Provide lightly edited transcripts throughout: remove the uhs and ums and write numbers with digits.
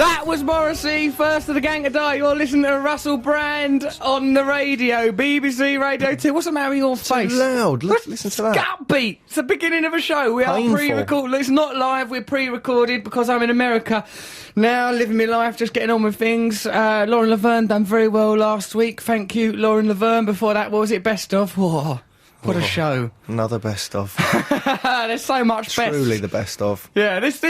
That was Morrissey, first of the gang to die. You're listening to Russell Brand on the radio, BBC Radio 2. What's the matter with your face? Too loud. Listen to that. Upbeat. It's the beginning of a show. We are pre-recorded. It's not live. We're pre-recorded because I'm in America now, living my life, just getting on with things. Lauren Laverne done very well last week. Thank you, Lauren Laverne. Before that, what was it? Best of? Whoa. What a show. Another best of. There's so much best. Truly the best of. Yeah, this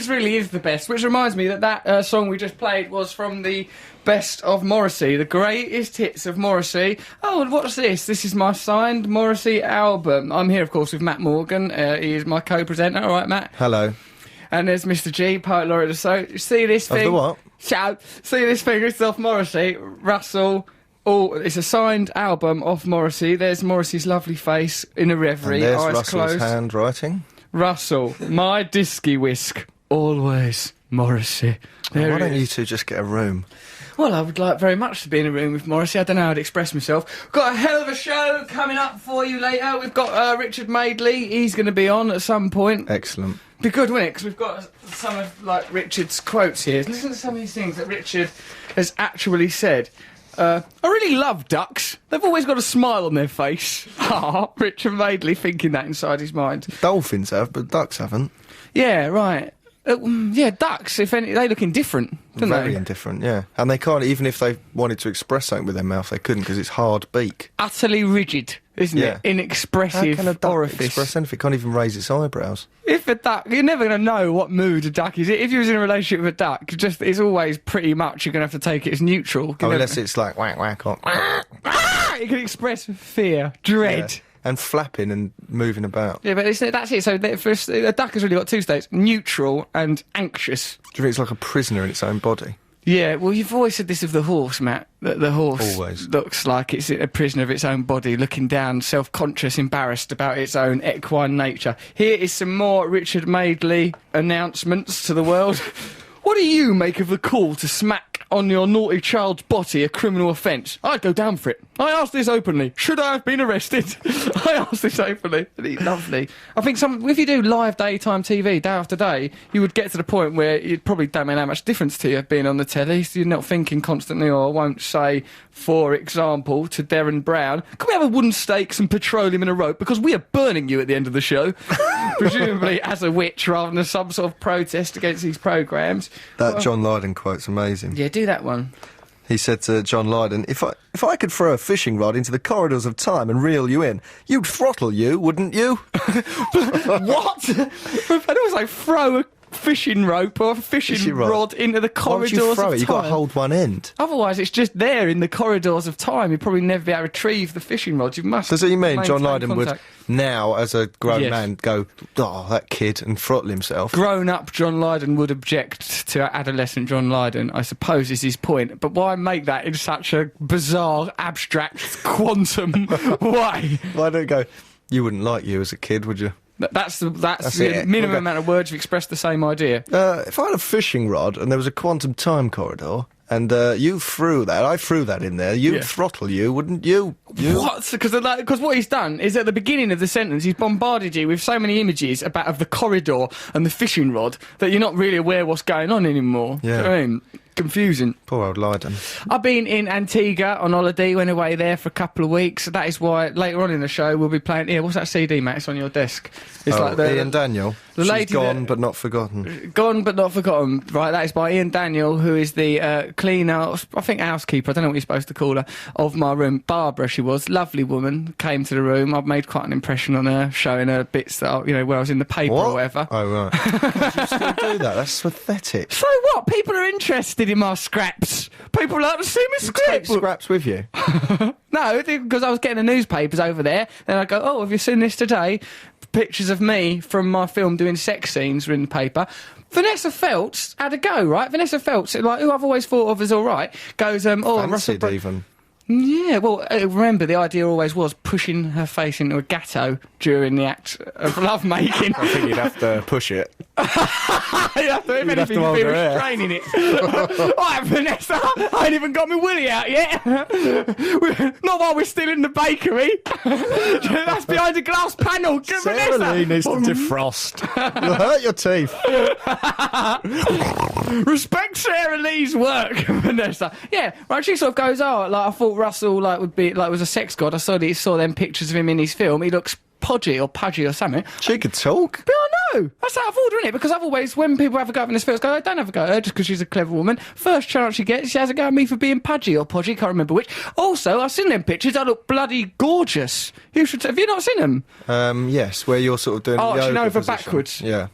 really is the best, which reminds me that song we just played was from the best of Morrissey, the greatest hits of Morrissey. Oh, and what's this? This is my signed Morrissey album. I'm here, of course, with Matt Morgan. He is my co-presenter. All right, Matt? Hello. And there's Mr. G, Poet Laureate. So, see this thing? Of the what? Shout. See this thing? It's off Morrissey. Russell... Oh, it's a signed album of Morrissey. There's Morrissey's lovely face in a reverie, and there's eyes Russell's closed. handwriting. Russell, my disky whisk, always Morrissey. Why don't you two just get a room? Well, I would like very much to be in a room with Morrissey. I don't know how to express myself. Got a hell of a show coming up for you later. We've got Richard Madeley. He's going to be on at some point. Excellent. Be good, wouldn't it? Because we've got some of like Richard's quotes here. Listen to some of these things that Richard has actually said. I really love ducks. They've always got a smile on their face. Ah, Richard Madeley thinking that inside his mind. Dolphins have, but ducks haven't. Yeah, right. Yeah, ducks, if any, they look indifferent, don't they? Very indifferent, yeah. And they can't, even if they wanted to express something with their mouth, they couldn't, because it's hard beak. Utterly rigid, isn't it? Inexpressive How can a duck orifice. express anything? It can't even raise its eyebrows. If a duck, you're never going to know what mood a duck is. If you was in a relationship with a duck, it's always pretty much you're going to have to take it as neutral. Unless it's like whack whack or... You can express fear, dread. Yeah. And flapping and moving about. Yeah, but that's it. So a duck has really got two states, neutral and anxious. Do you think it's like a prisoner in its own body? Yeah, well, you've always said this of the horse, Matt, that the horse always looks like it's a prisoner of its own body, looking down, self-conscious, embarrassed about its own equine nature. Here is some more Richard Madeley announcements to the world. What do you make of the call to smack on your naughty child's body a criminal offence? I'd go down for it. I asked this openly. Should I have been arrested? I asked this openly. Lovely. I think if you do live daytime TV day after day, you would get to the point where it probably don't make that much difference to you being on the telly. So you're not thinking constantly, or I won't say, for example, to Darren Brown, can we have a wooden stake, some petroleum and a rope, because we are burning you at the end of the show. Presumably as a witch rather than some sort of protest against these programmes. That John Lydon quote's amazing. Yeah, do that one. He said to John Lydon, if I could throw a fishing rod into the corridors of time and reel you in, you'd throttle you, wouldn't you? What? I'd always like throw a fishing rope or a fishing rod into the corridors of time. Why would you throw it? You've got to hold one end. Otherwise, it's just there in the corridors of time. You'd probably never be able to retrieve the fishing rod. You must. Does it mean John Lydon would now, as a grown man, go, oh, that kid, and throttle himself? Grown-up John Lydon would object to adolescent John Lydon, I suppose, is his point. But why make that in such a bizarre, abstract, quantum way? Why don't go, you wouldn't like you as a kid, would you? That's the minimum amount of words to express the same idea. If I had a fishing rod and there was a quantum time corridor, and I threw that in there, you'd throttle you, wouldn't you? What? Because what he's done is at the beginning of the sentence, he's bombarded you with so many images of the corridor and the fishing rod that you're not really aware what's going on anymore. Yeah. Do you know what I mean? Confusing. Poor old Lydon. I've been in Antigua on holiday, went away there for a couple of weeks. That is why later on in the show we'll be playing... Here, what's that CD, Matt? It's on your desk. It's like Ian Daniel. The lady gone but not forgotten. Gone but not forgotten. Right, that is by Ian Daniel, who is the cleaner, I think housekeeper, I don't know what you're supposed to call her, of my room. Barbara, she was. Lovely woman. Came to the room. I've made quite an impression on her, showing her bits that, where I was in the paper or whatever. Oh, right. You still do that? That's pathetic. So what? People are interested in my scraps. People like to see my scraps. Take scraps with you? No, because I was getting the newspapers over there. Then I go, oh, have you seen this today? Pictures of me from my film doing sex scenes were in the paper. Vanessa Feltz had a go, right? Vanessa Feltz, who I've always thought of as all right, goes, Fancied Russell even. Yeah, well, remember, the idea always was pushing her face into a gatto during the act of lovemaking. I think you'd have to push it. You'd have to, if anything, to you'd hold be her hair. restraining it. Alright, Vanessa, I ain't even got my willy out yet. Not while we're still in the bakery. That's behind a glass panel. Get Sarah Vanessa. Lee needs to defrost. You'll hurt your teeth. Respect Sarah Lee's work, Vanessa. Yeah, right. She sort of goes, "Oh, like I thought Russell would be was a sex god. I saw them pictures of him in his film. He looks podgy or pudgy or something." She could talk. But I know that's out of order, isn't it? Because I've always, when people have a go at Vanessa Phillips, don't have a go at her just because she's a clever woman. First chance she gets, she has a go at me for being pudgy or podgy. Can't remember which. Also, I've seen them pictures. I look bloody gorgeous. Have you not seen them? Yes, where you're sort of doing Arching yoga over position. backwards. Yeah.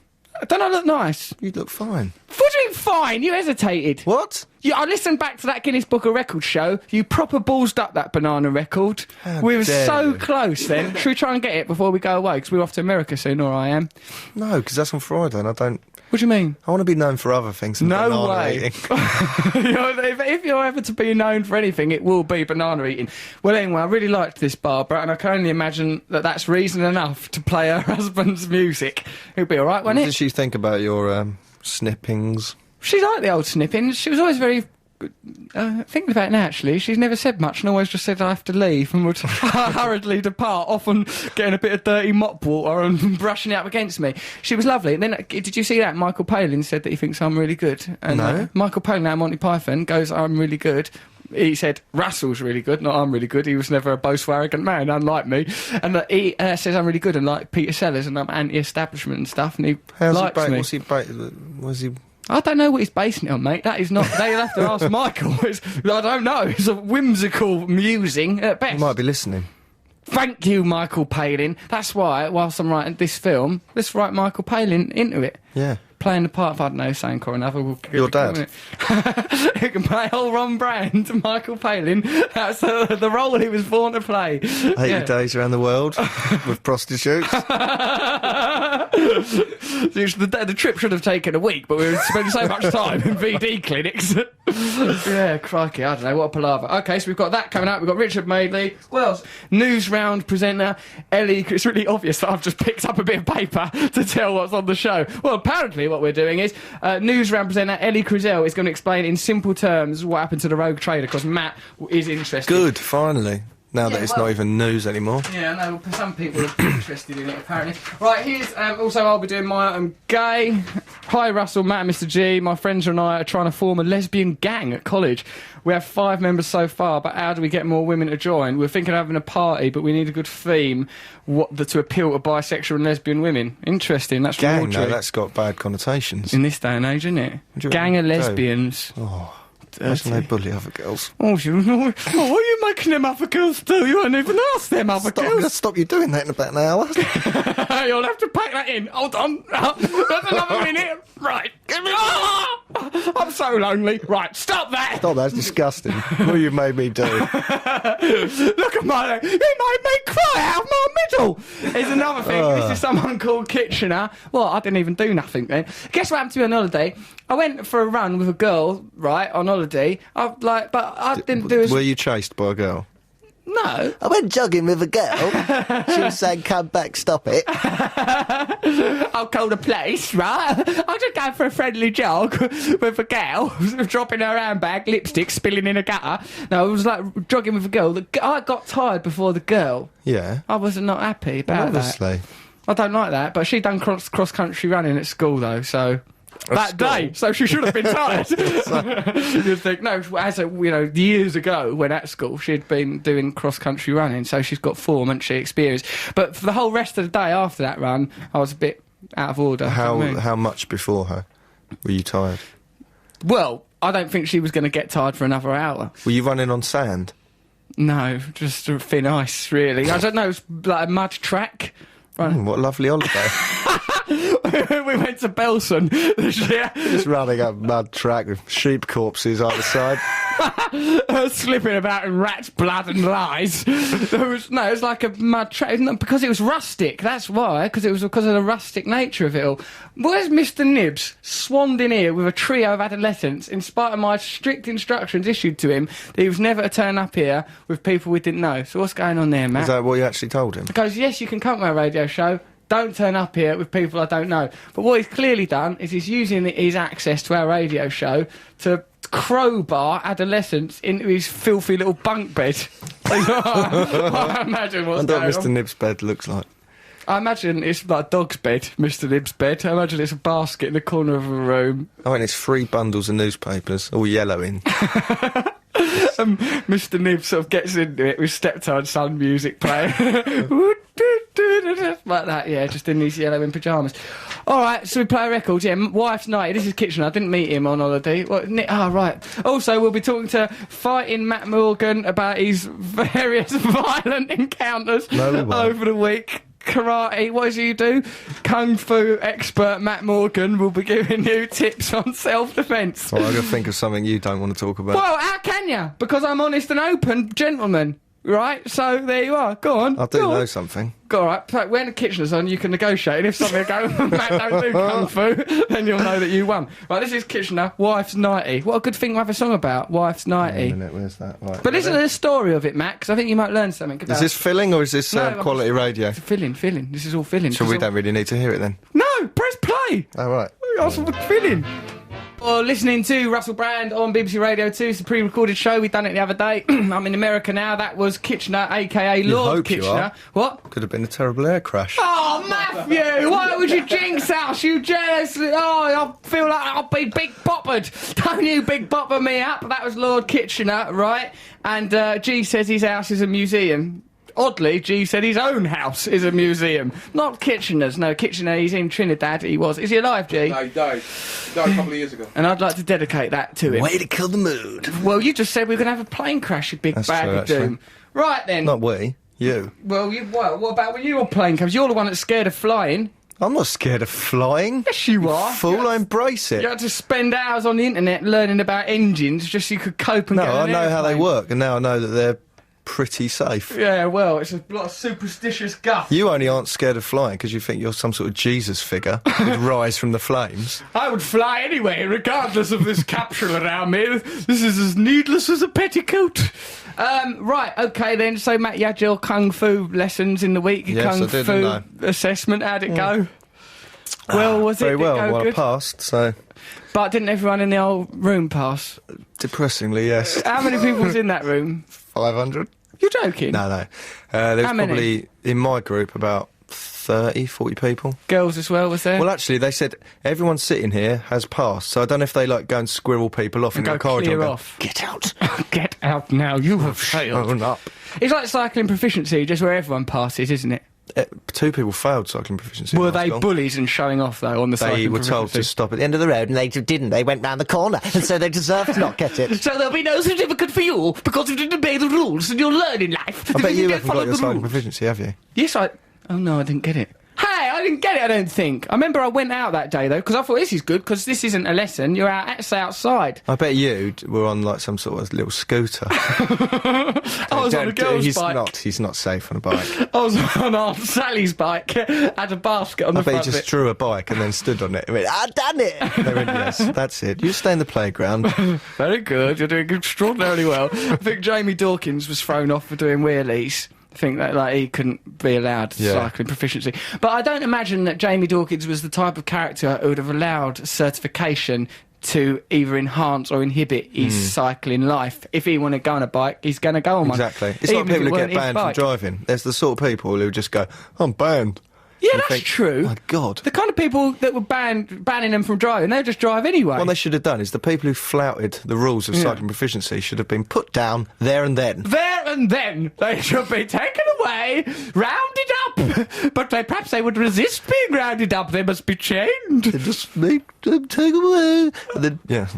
Don't I look nice? You look fine. What do you mean fine? You hesitated. What? I listened back to that Guinness Book of Records show. You proper ballsed up that banana record. How We were dare so you. close then. Should we try and get it before we go away? Because we're off to America soon, or I am. No, because that's on Friday and I don't... What do you mean? I want to be known for other things than No banana way. eating. If you're ever to be known for anything, it will be banana eating. Well, anyway, I really liked this Barbara, and I can only imagine that that's reason enough to play her husband's music. It'll be all right, won't What it? did she think about your snippings? She liked the old snippings. She was always very... thinking about it now, actually, she's never said much and always just said I have to leave and would hurriedly depart, often getting a bit of dirty mop water and brushing it up against me. She was lovely. And then, did you see that? Michael Palin said that he thinks I'm really good. And No. Michael Palin, out Monty Python, goes, I'm really good. He said, Russell's really good, not I'm really good. He was never a boastful, arrogant man, unlike me. And he says I'm really good and like Peter Sellers and I'm anti-establishment and stuff. And he likes me. Was he... I don't know what he's basing it on, mate. That is not... They'll have to ask Michael. I don't know. It's a whimsical musing at best. He might be listening. Thank you, Michael Palin. That's why, whilst I'm writing this film, let's write Michael Palin into it. Yeah. Playing the part of, I don't know, Sank or another. Your dad. He can play whole Ron Brand, Michael Palin. That's the role he was born to play. 80 days around the world with prostitutes. The trip should have taken a week, but we were spending so much time in VD clinics. Yeah, crikey, I don't know, what a palaver. Okay, so we've got that coming up. We've got Richard Madeley. Well, else? Newsround presenter Ellie. It's really obvious that I've just picked up a bit of paper to tell what's on the show. Well, apparently what we're doing is Newsround presenter Ellie Crizell is going to explain in simple terms what happened to the rogue trader, because Matt is interested. Good, finally. Now Yeah, that it's well- not even news anymore. Yeah, I know, some people are interested in it, apparently. Right, here's, also I'll be doing my I'm gay. Hi, Russell, Matt and Mr. G. My friends and I are trying to form a lesbian gang at college. We have 5 members so far, but how do we get more women to join? We're thinking of having a party, but we need a good theme to appeal to bisexual and lesbian women. Interesting, that's from Gang, Audrey. no, that's got bad connotations. In this day and age, isn't it? do you Gang of reckon? lesbians. Imagine they bully other girls. Oh, what are you making them other girls do? You haven't even asked them other I'm going girls. to stop you doing that in about an hour. You'll have to pack that in. Hold on. That's another minute. Right. I'm so lonely. Right, stop that. Stop, that's disgusting. What you made me do. Look at my... You made me cry out of my middle. Here's another thing. This is someone called Kitchener. Well, I didn't even do nothing then. Guess what happened to me on holiday? I went for a run with a girl, right, on holiday. But I didn't do as... Were you chased by a girl? No. I went jogging with a girl. She was saying, come back, stop it. I'll call the police, right? I'll just go for a friendly jog with a girl, dropping her handbag, lipstick spilling in a gutter. No, I was like jogging with a girl. I got tired before the girl. Yeah. I was not happy about Obviously. that. I don't like that, but she done cross-country running at school, though, so... That day, so she should have been tired. You'd think, no, years ago when at school she'd been doing cross-country running, so she's got form and she experience. But for the whole rest of the day after that run, I was a bit out of order. How much before her were you tired? Well, I don't think she was going to get tired for another hour. Were you running on sand? No, just thin ice, really. I don't know, it was like a mud track. What a lovely holiday. We went to Belson this year. Just running up a mud track with sheep corpses either side. Slipping about in rat's blood and lies. It was like a mud trap. Because it was rustic, that's why. Because of the rustic nature of it all. Where's Mr. Nibs swanned in here with a trio of adolescents in spite of my strict instructions issued to him that he was never to turn up here with people we didn't know? So what's going on there, Matt? Is that what you actually told him? He goes, yes, you can come to my radio show. Don't turn up here with people I don't know. But what he's clearly done is he's using his access to our radio show to crowbar adolescents into his filthy little bunk bed. I imagine what's I wonder going what Mr. on. Nib's bed looks like. I imagine it's like a dog's bed, Mr. Nib's bed. I imagine it's a basket in the corner of a room. Oh, and it's 3 bundles of newspapers, all yellow in. Mr. Nib sort of gets into it with stepdad son music playing. Like that, yeah, just in these yellow in pyjamas. All right, so we play a record, yeah. Wife's night. This is Kitchener. I didn't meet him on holiday. Right. Also, we'll be talking to Fighting Matt Morgan about his various violent encounters over the week. Karate, what does he do? Kung Fu expert Matt Morgan will be giving you tips on self-defence. Well, I've got to think of something you don't want to talk about. Well, how can you? Because I'm honest and open gentleman, right? So there you are. Go on. I do know something. Go all right. So when the Kitchener's on, you can negotiate. If something goes, Matt don't do Kung Fu, then you'll know that you won. Right, this is Kitchener, Wife's 90. What a good thing to have a song about, Wife's 90. Wait a minute, where's that? Right, But listen to the story of it, Matt, because I think you might learn something about Is this filling or is this No, quality radio? Filling. This is all filling. So we don't really need to hear it then? No, press play. Oh, right. That's what filling. Well, listening to Russell Brand on BBC Radio 2. It's a pre-recorded show. We done it the other day. I'm in America now. That was Kitchener, a.k.a. Lord hope you Kitchener. are. What? Could have been a terrible air crash. Oh, Matthew! Why would you jinx us, you jealous? Oh, I feel like I'll be big boppered. Don't you big bopper me up. That was Lord Kitchener, right? And G says his house is a museum. Oddly, G said his own house is a museum. Not Kitchener's. No, Kitchener, he's in Trinidad. He was. Is he alive, G? No, he died. He died a couple of years ago. And I'd like to dedicate that to him. Way to kill the mood. Well, you just said we were going to have a plane crash, you big That's bag true, of doom. Right then. Not we. You. Well, what about when your plane comes? You're the one that's scared of flying. I'm not scared of flying. Yes, you are. Fool, I embrace it. You had to spend hours on the internet learning about engines just so you could cope and No, get I an know how they airplane. work, and now I know that they're pretty safe. Yeah, well, it's a lot of superstitious guff. You only aren't scared of flying because you think you're some sort of Jesus figure who'd rise from the flames. I would fly anyway, regardless of this capsule around me. This is as needless as a petticoat. Right, okay then. So, Matt, you had your Kung Fu lessons in the week. Your Yes, Kung I did, Fu didn't assessment. How'd it go? Well, was Very it? well. Did it go Well, I good? passed, so But didn't everyone in the old room pass? depressingly, yes. How many people was in that room? 500? You're joking? No, no. There was How many? probably, in my group, about 30, 40 people. Girls as well, was there? Well, actually, they said everyone sitting here has passed, so I don't know if they, like, go and squirrel people off in go the corridor. clear and go, off. Get out. Get out now, you have failed. Own up. It's like cycling proficiency, just where everyone passes, isn't it? 2 people failed cycling proficiency. Were last they goal. bullies and showing off, though, on the They cycling were told to proficiency? stop at the end of the road, and they didn't. They went round the corner, and so they deserved to not get it. So there'll be no certificate for you because you didn't obey the rules and you'll learn in life. I bet you don't haven't follow got your the cycling rules. proficiency, have you? Yes, I... Oh, no, I didn't get it. Hey, I didn't get it, I don't think. I remember I went out that day, though, because I thought this is good, because this isn't a lesson. You're outside. I bet you were on, like, some sort of little scooter. I was on a girl's bike. He's not safe on a bike. I was on Aunt Sally's bike, had a basket on the I bet front he of just it. drew a bike and then stood on it and went, I've done it! They went, yes, that's it. You stay in the playground. Very good, you're doing extraordinarily well. I think Jamie Dawkins was thrown off for doing wheelies. I think that like he couldn't be allowed cycling proficiency. But I don't imagine that Jamie Dawkins was the type of character who would have allowed certification to either enhance or inhibit his cycling life. If he want to go on a bike, he's going to go on one. Exactly. It's Even like if people it who weren't get his banned from bike. driving. There's the sort of people who just go, I'm banned. Yeah, You that's think, true. My God. The kind of people that were banning them from driving, they'll just drive anyway. What they should have done is the people who flouted the rules of cycling proficiency should have been put down there and then. There and then they should be taken away, rounded up. But perhaps they would resist being rounded up. They must be chained. They just make them take away. And then, yeah.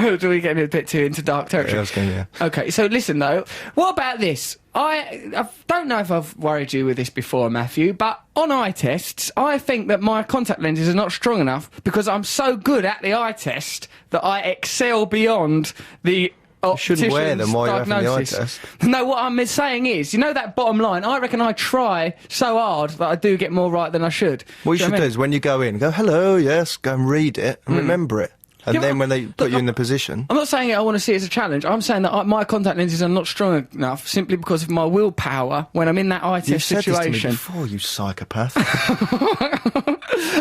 No. Do we get a bit too into dark territory? Yeah, I was going, yeah. Okay, so listen though. What about this? I don't know if I've worried you with this before, Matthew, but on eye tests, I think that my contact lenses are not strong enough because I'm so good at the eye test that I excel beyond the Oh, You shouldn't wear them while you're having the eye diagnosis. test. No, what I'm saying is, you know that bottom line, I reckon I try so hard that I do get more right than I should. What you Do should know do what is when you go in, go, hello, yes, go and read it and remember it. And Yeah, then when they look, put you in the position... I'm not saying I want to see it as a challenge. I'm saying that my contact lenses are not strong enough simply because of my willpower when I'm in that eye You test said this to me situation. before, you psychopath.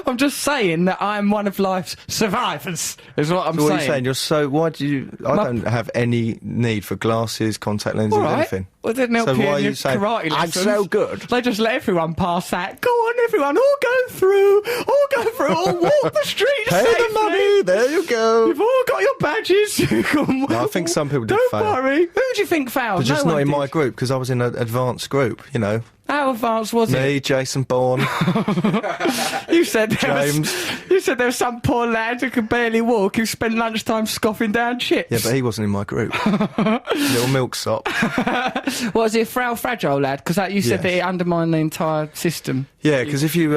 I'm just saying that I'm one of life's survivors, is what I'm So what saying. are you saying? You're so... Why do you... I don't have any need for glasses, contact lenses, All right. anything. Well, it didn't help So you why in are your you saying, karate I'm lessons. so good? They just let everyone pass that. Go on, everyone, all go through, all walk the streets Pay safely. the money, there you go. You've all got your badges. You can No, I think some people did Don't fail. worry. Who do you think failed? But just No not one in did. my group, because I was in an advanced group, you know. How advanced was it? Me, Jason Bourne. You said James. You said there was some poor lad who could barely walk who spent lunchtime scoffing down chips. Yeah, but he wasn't in my group. Little milksop. Was he a fragile lad? Because you said Yes. that it undermined the entire system. Yeah, because if you,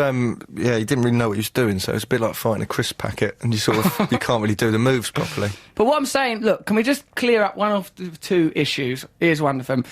he didn't really know what he was doing, so it's a bit like fighting a crisp packet, and you sort of, you can't really do the moves properly. But what I'm saying, look, can we just clear up one of the two issues? Here's one of them.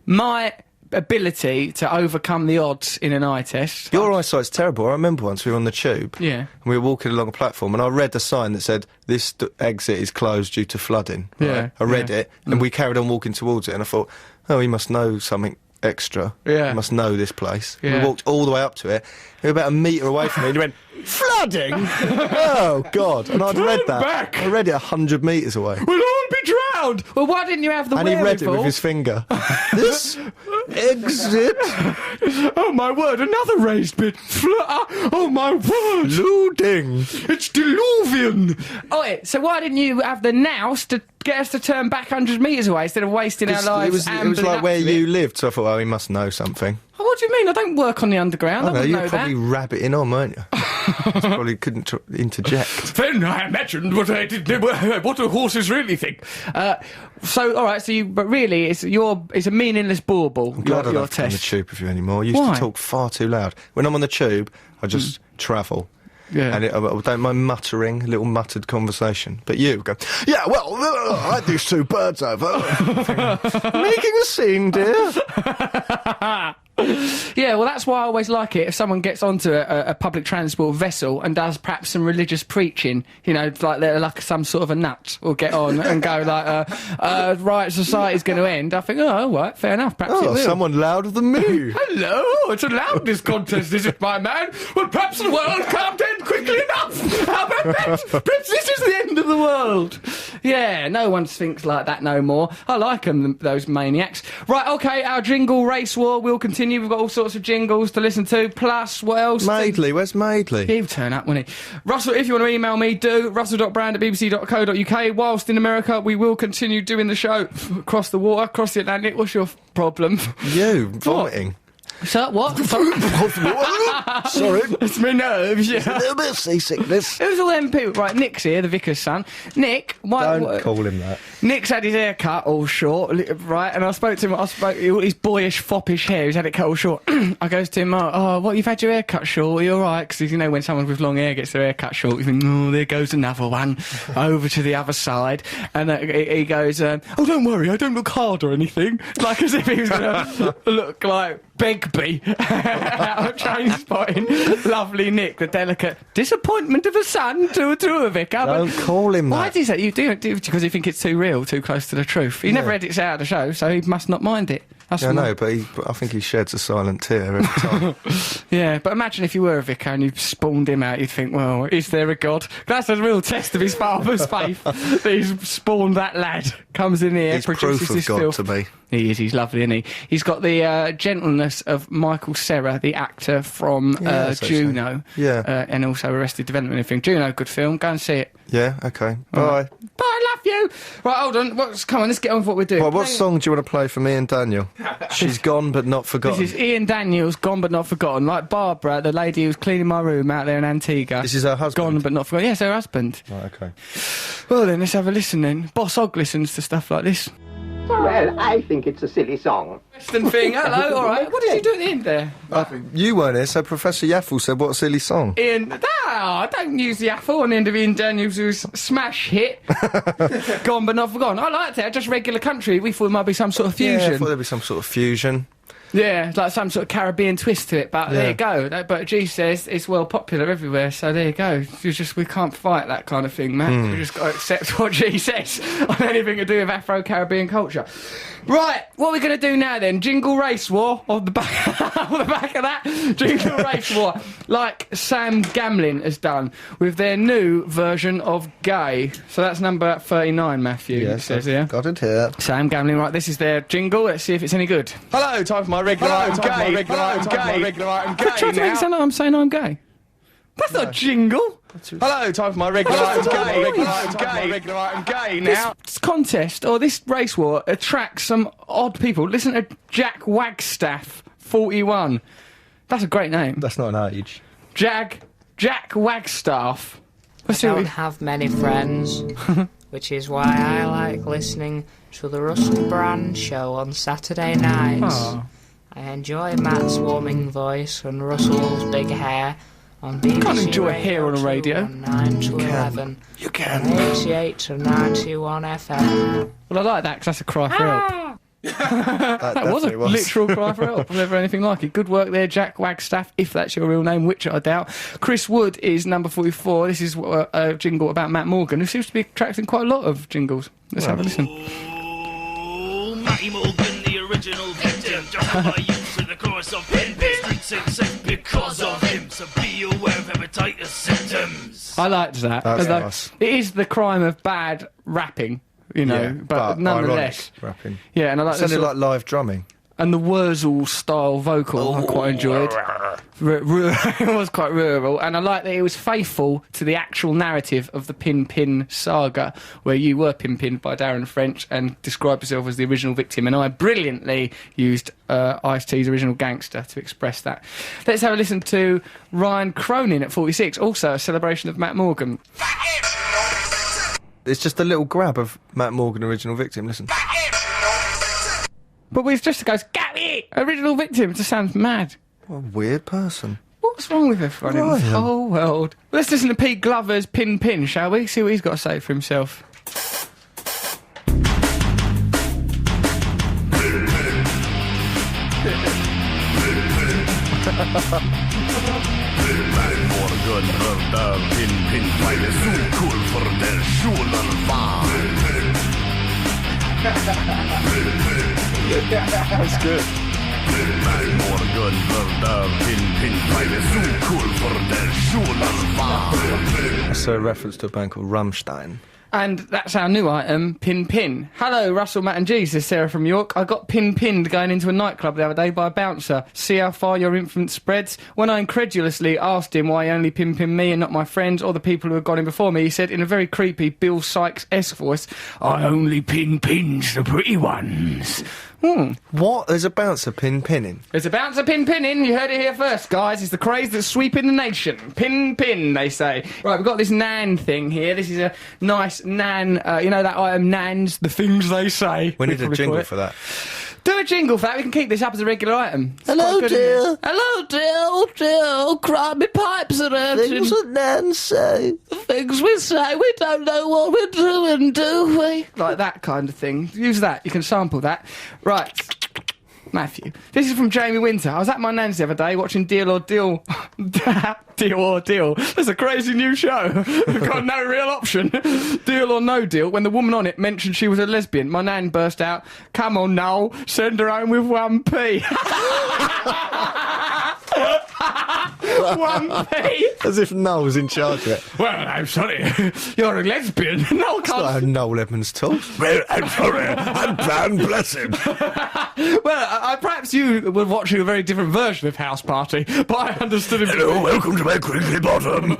My ability to overcome the odds in an eye test. Your eyesight's terrible. I remember once we were on the tube, Yeah. and we were walking along a platform, and I read a sign that said, this exit is closed due to flooding. Right? Yeah, I read yeah. it, and we carried on walking towards it, and I thought, oh, he must know something extra. Yeah. He must know this place. Yeah. We walked all the way up to it. We were about a metre away from it, and he went, flooding? Oh, God. And I'd read that. back. I read it 100 metres away. We'll all be drowned! Well, why didn't you have the And he read it wherewithal? with his finger. This exit Oh, my word, another raised bit. Oh, my word. loading. It's diluvian. Oh, so why didn't you have the nous to get us to turn back 100 metres away instead of wasting our lives? It was like where you lived, so I thought, oh, he must know something. Oh, what do you mean? I don't work on the underground. I I know, wouldn't you know were probably that. rabbiting on, weren't you? Probably couldn't interject. Then I imagined what I did, what do horses really think. So, all right. But really, it's a meaningless bauble. Glad I Your don't come on the test. tube with you anymore. You used Why? to talk far too loud. When I'm on the tube, I just travel. Yeah. And I don't mind muttering, a little muttered conversation. But you go, yeah, well, I had these two birds over. Making a scene, dear. Yeah, well, that's why I always like it if someone gets onto a public transport vessel and does perhaps some religious preaching. You know, like they're like some sort of a nut will get on and go like, right, society's going to end. I think, oh, all right, fair enough. Perhaps it Oh, will. someone louder than me. Hello, it's a loudness contest, is it, my man? Well, perhaps the world can't end quickly enough. How about that? Perhaps this is the end of the world. Yeah, no one thinks like that no more. I like them, those maniacs. Right, okay, our jingle race war will continue. We've got all sorts of jingles to listen to. Plus, what else? Madeley, where's Madeley? He'll turn up, won't he? Russell, if you want to email me, do. russell.brand@bbc.co.uk. Whilst in America, we will continue doing the show across the water, across the Atlantic. What's your problem? You, vomiting. So, what? Sorry. It's my nerves, A yeah. little bit of seasickness. Who's all them people? Right, Nick's here, the vicar's son. Nick, Don't call him that. Nick's had his hair cut all short, right? And I spoke to him, all his boyish, foppish hair, he's had it cut all short. I goes to him, oh, what, you've had your hair cut short, are you alright? Because, you know, when someone with long hair gets their hair cut short, you think, oh, there goes another one, over to the other side. And he goes, oh, don't worry, I don't look hard or anything. Like as if he was going to look like Begbie out of Train Spotting. Lovely Nick, the delicate disappointment of a son to a vicar. Don't call him Why that. do you say you do it because you think it's too real, too close to the truth? He never edits it out of the show, so he must not mind it. That's Yeah, I not- know, but I think he sheds a silent tear every time. Yeah, but imagine if you were a vicar and you spawned him out, you'd think, well, is there a God? That's a real test of his father's faith, that he's spawned that lad. Comes in here, He's produces proof of this God filth. to me. He is, he's lovely, isn't he? He's got the gentleness of Michael Cera, the actor from Yeah, that's actually- Juno. Yeah. And also Arrested Development and thing. Juno, good film, go and see it. Yeah, okay. Bye. But I love you! Right, hold on, come on, let's get on with what we're doing. Well, what Play- song do you want to play for me and Daniel? She's gone but not forgotten. This is Ian Daniels, Gone But Not Forgotten. Like Barbara, the lady who was cleaning my room out there in Antigua. This is her husband? Gone But Not Forgotten. Yes, her husband. Right, okay. Well then, let's have a listen then. Boss Hogg listens to stuff like this. Well, I think it's a silly song. Western thing. Hello, all right. What did you do at the end there? You weren't here, so Professor Yaffle said, what a silly song. Ian, don't use the apple on the end of Ian Daniels' smash hit. Gone but not forgotten. I liked it. Just regular country. We thought it might be some sort of fusion. Yeah, I thought there'd be some sort of fusion. Yeah, like some sort of Caribbean twist to it, but there you go. But G says it's well popular everywhere, so there you go. We can't fight that kind of thing, Matt. We just got to accept what G says on anything to do with Afro-Caribbean culture. Right, what are we going to do now then? Jingle Race War, on the back of that, Jingle Race War, like Sam Gamlin has done with their new version of Gay. So that's number 39, Matthew, Yes, it says here. got it here. Sam Gamlin, right, this is their jingle. Let's see if it's any good. Hello, time for my regular item gay. Try to make it sound like I'm saying I'm gay. That's not a jingle. Hello, time for my regular item gay. Now, this contest, or this race war, attracts some odd people. Listen to Jack Wagstaff, 41. That's a great name. That's not an age. Jack Wagstaff. Let's see I what don't have many friends, which is why I like listening to the Russell Brand show on Saturday nights. Oh. I enjoy Matt's warming voice and Russell's big hair on BBC can't enjoy Radio hair on a 2 radio. on 9 to 11. You can. On 88 to 91 FM. Well, I like that because that's a cry for help. That was a definitely literal cry for help. I've never anything like it. Good work there, Jack Wagstaff, if that's your real name, which I doubt. Chris Wood is number 44. This is a jingle about Matt Morgan, who seems to be attracting quite a lot of jingles. Let's have a listen. Oh, Matty Morgan, the original victim, justify use of the course of pen, streets and safe because of him, so be aware of hepatitis symptoms. I liked that. That's Although nice. It is the crime of bad rapping, you know, Yeah, but nonetheless. ironic rapping. Yeah, and I like the Sounded sort like of- live drumming. and the Wurzel style vocal I quite enjoyed. It was quite rural, and I like that it was faithful to the actual narrative of the Pin saga, where you were pinned by Darren French and described yourself as the original victim, and I brilliantly used Ice-T's Original Gangster to express that. Let's have a listen to Ryan Cronin at 46, also a celebration of Matt Morgan. It's just a little grab of Matt Morgan, original victim. Listen. But we've just goes, Gary! Original victim, it just sounds mad. What a weird person. What's wrong with everyone in this Ryan. whole world? Let's listen to Pete Glover's Pin, shall we? See what he's got to say for himself. Morgan hörde Pin, weil det så cool för den sjulen var. That's good. Morgan hörde Pin, weil det så cool för den sjulen var. That's a reference to a band called Rammstein. And that's our new item, Pin. Hello, Russell, Matt and G, says Sarah from York. I got pinned going into a nightclub the other day by a bouncer. See how far your influence spreads? When I incredulously asked him why he only pin me and not my friends or the people who had gone in before me, he said in a very creepy Bill Sykes-esque voice, I only pins the pretty ones. What? There's a bouncer pinning. There's a bouncer pinning. You heard it here first, guys. It's the craze that's sweeping the nation. Pin, they say. Right, we've got this nan thing here. This is a nice nan, you know that item, nans, the things they say. We need a probably jingle call it. for that. Do a jingle for that. We can keep this up as a regular item. It's Hello, quite good, isn't dear. it? Hello, dear. Cry me pipes are hurting. Things that Nan say. Things we say, we don't know what we're doing, do we? Like that kind of thing. Use that. You can sample that. Right. Matthew. This is from Jamie Winter. I was at my nan's the other day watching Deal or Deal. Deal or Deal. That's a crazy new show. We've got no real option. Deal or No Deal. When the woman on it mentioned she was a lesbian, my nan burst out, come on, Noel, send her home with 1p. 1p. As if Noel's in charge of it. Well, I'm sorry. You're a lesbian. No, It's not how can't. Noel Edmonds talks. Well, I'm sorry, I'm Dan Blessed. Well, perhaps you were watching a very different version of House Party, but I understood him. Hello, welcome to my crinkly bottom.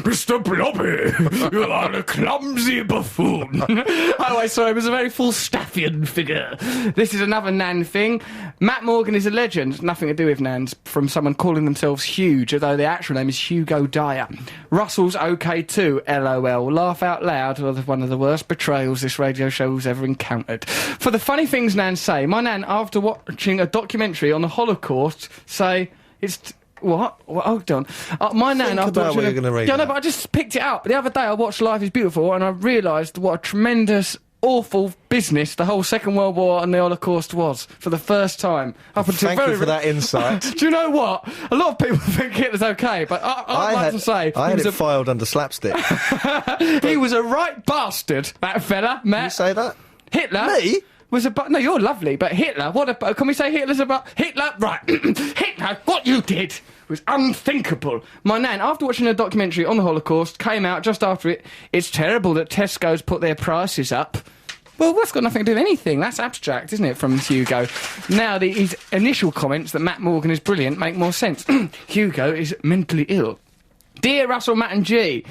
Mr. Blobby, you are a clumsy buffoon. I always saw him as a very Falstaffian figure. This is another nan thing. Matt Morgan is a legend. Nothing to do with nans. From someone calling themselves Hugh. huge, although the actual name is Hugo Dyer. Russell's okay too, LOL. Laugh out loud, one of the worst betrayals this radio show's ever encountered. For the funny things Nan say, my Nan, after watching a documentary on the Holocaust, say it's... What? Hold on. My Nan, after about what you're gonna read Yeah, no, now. but I just picked it up. The other day I watched Life is Beautiful and I realised what a tremendous, awful business the whole Second World War and the Holocaust was for the first time. Up until Thank you for that insight. Do you know what? A lot of people think Hitler's okay, but I'd like to say... I had it filed under slapstick. he was a right bastard, that fella, Matt. You say that? Hitler... Me? Was no, you're lovely, but Hitler, can we say Hitler's about... Hitler, right, Hitler, what you did was unthinkable. My Nan, after watching a documentary on the Holocaust, came out just after it, it's terrible that Tesco's put their prices up. Well, that's got nothing to do with anything. That's abstract, isn't it, from Hugo? Now, his initial comments that Matt Morgan is brilliant make more sense. Hugo is mentally ill. Dear Russell, Matt and G...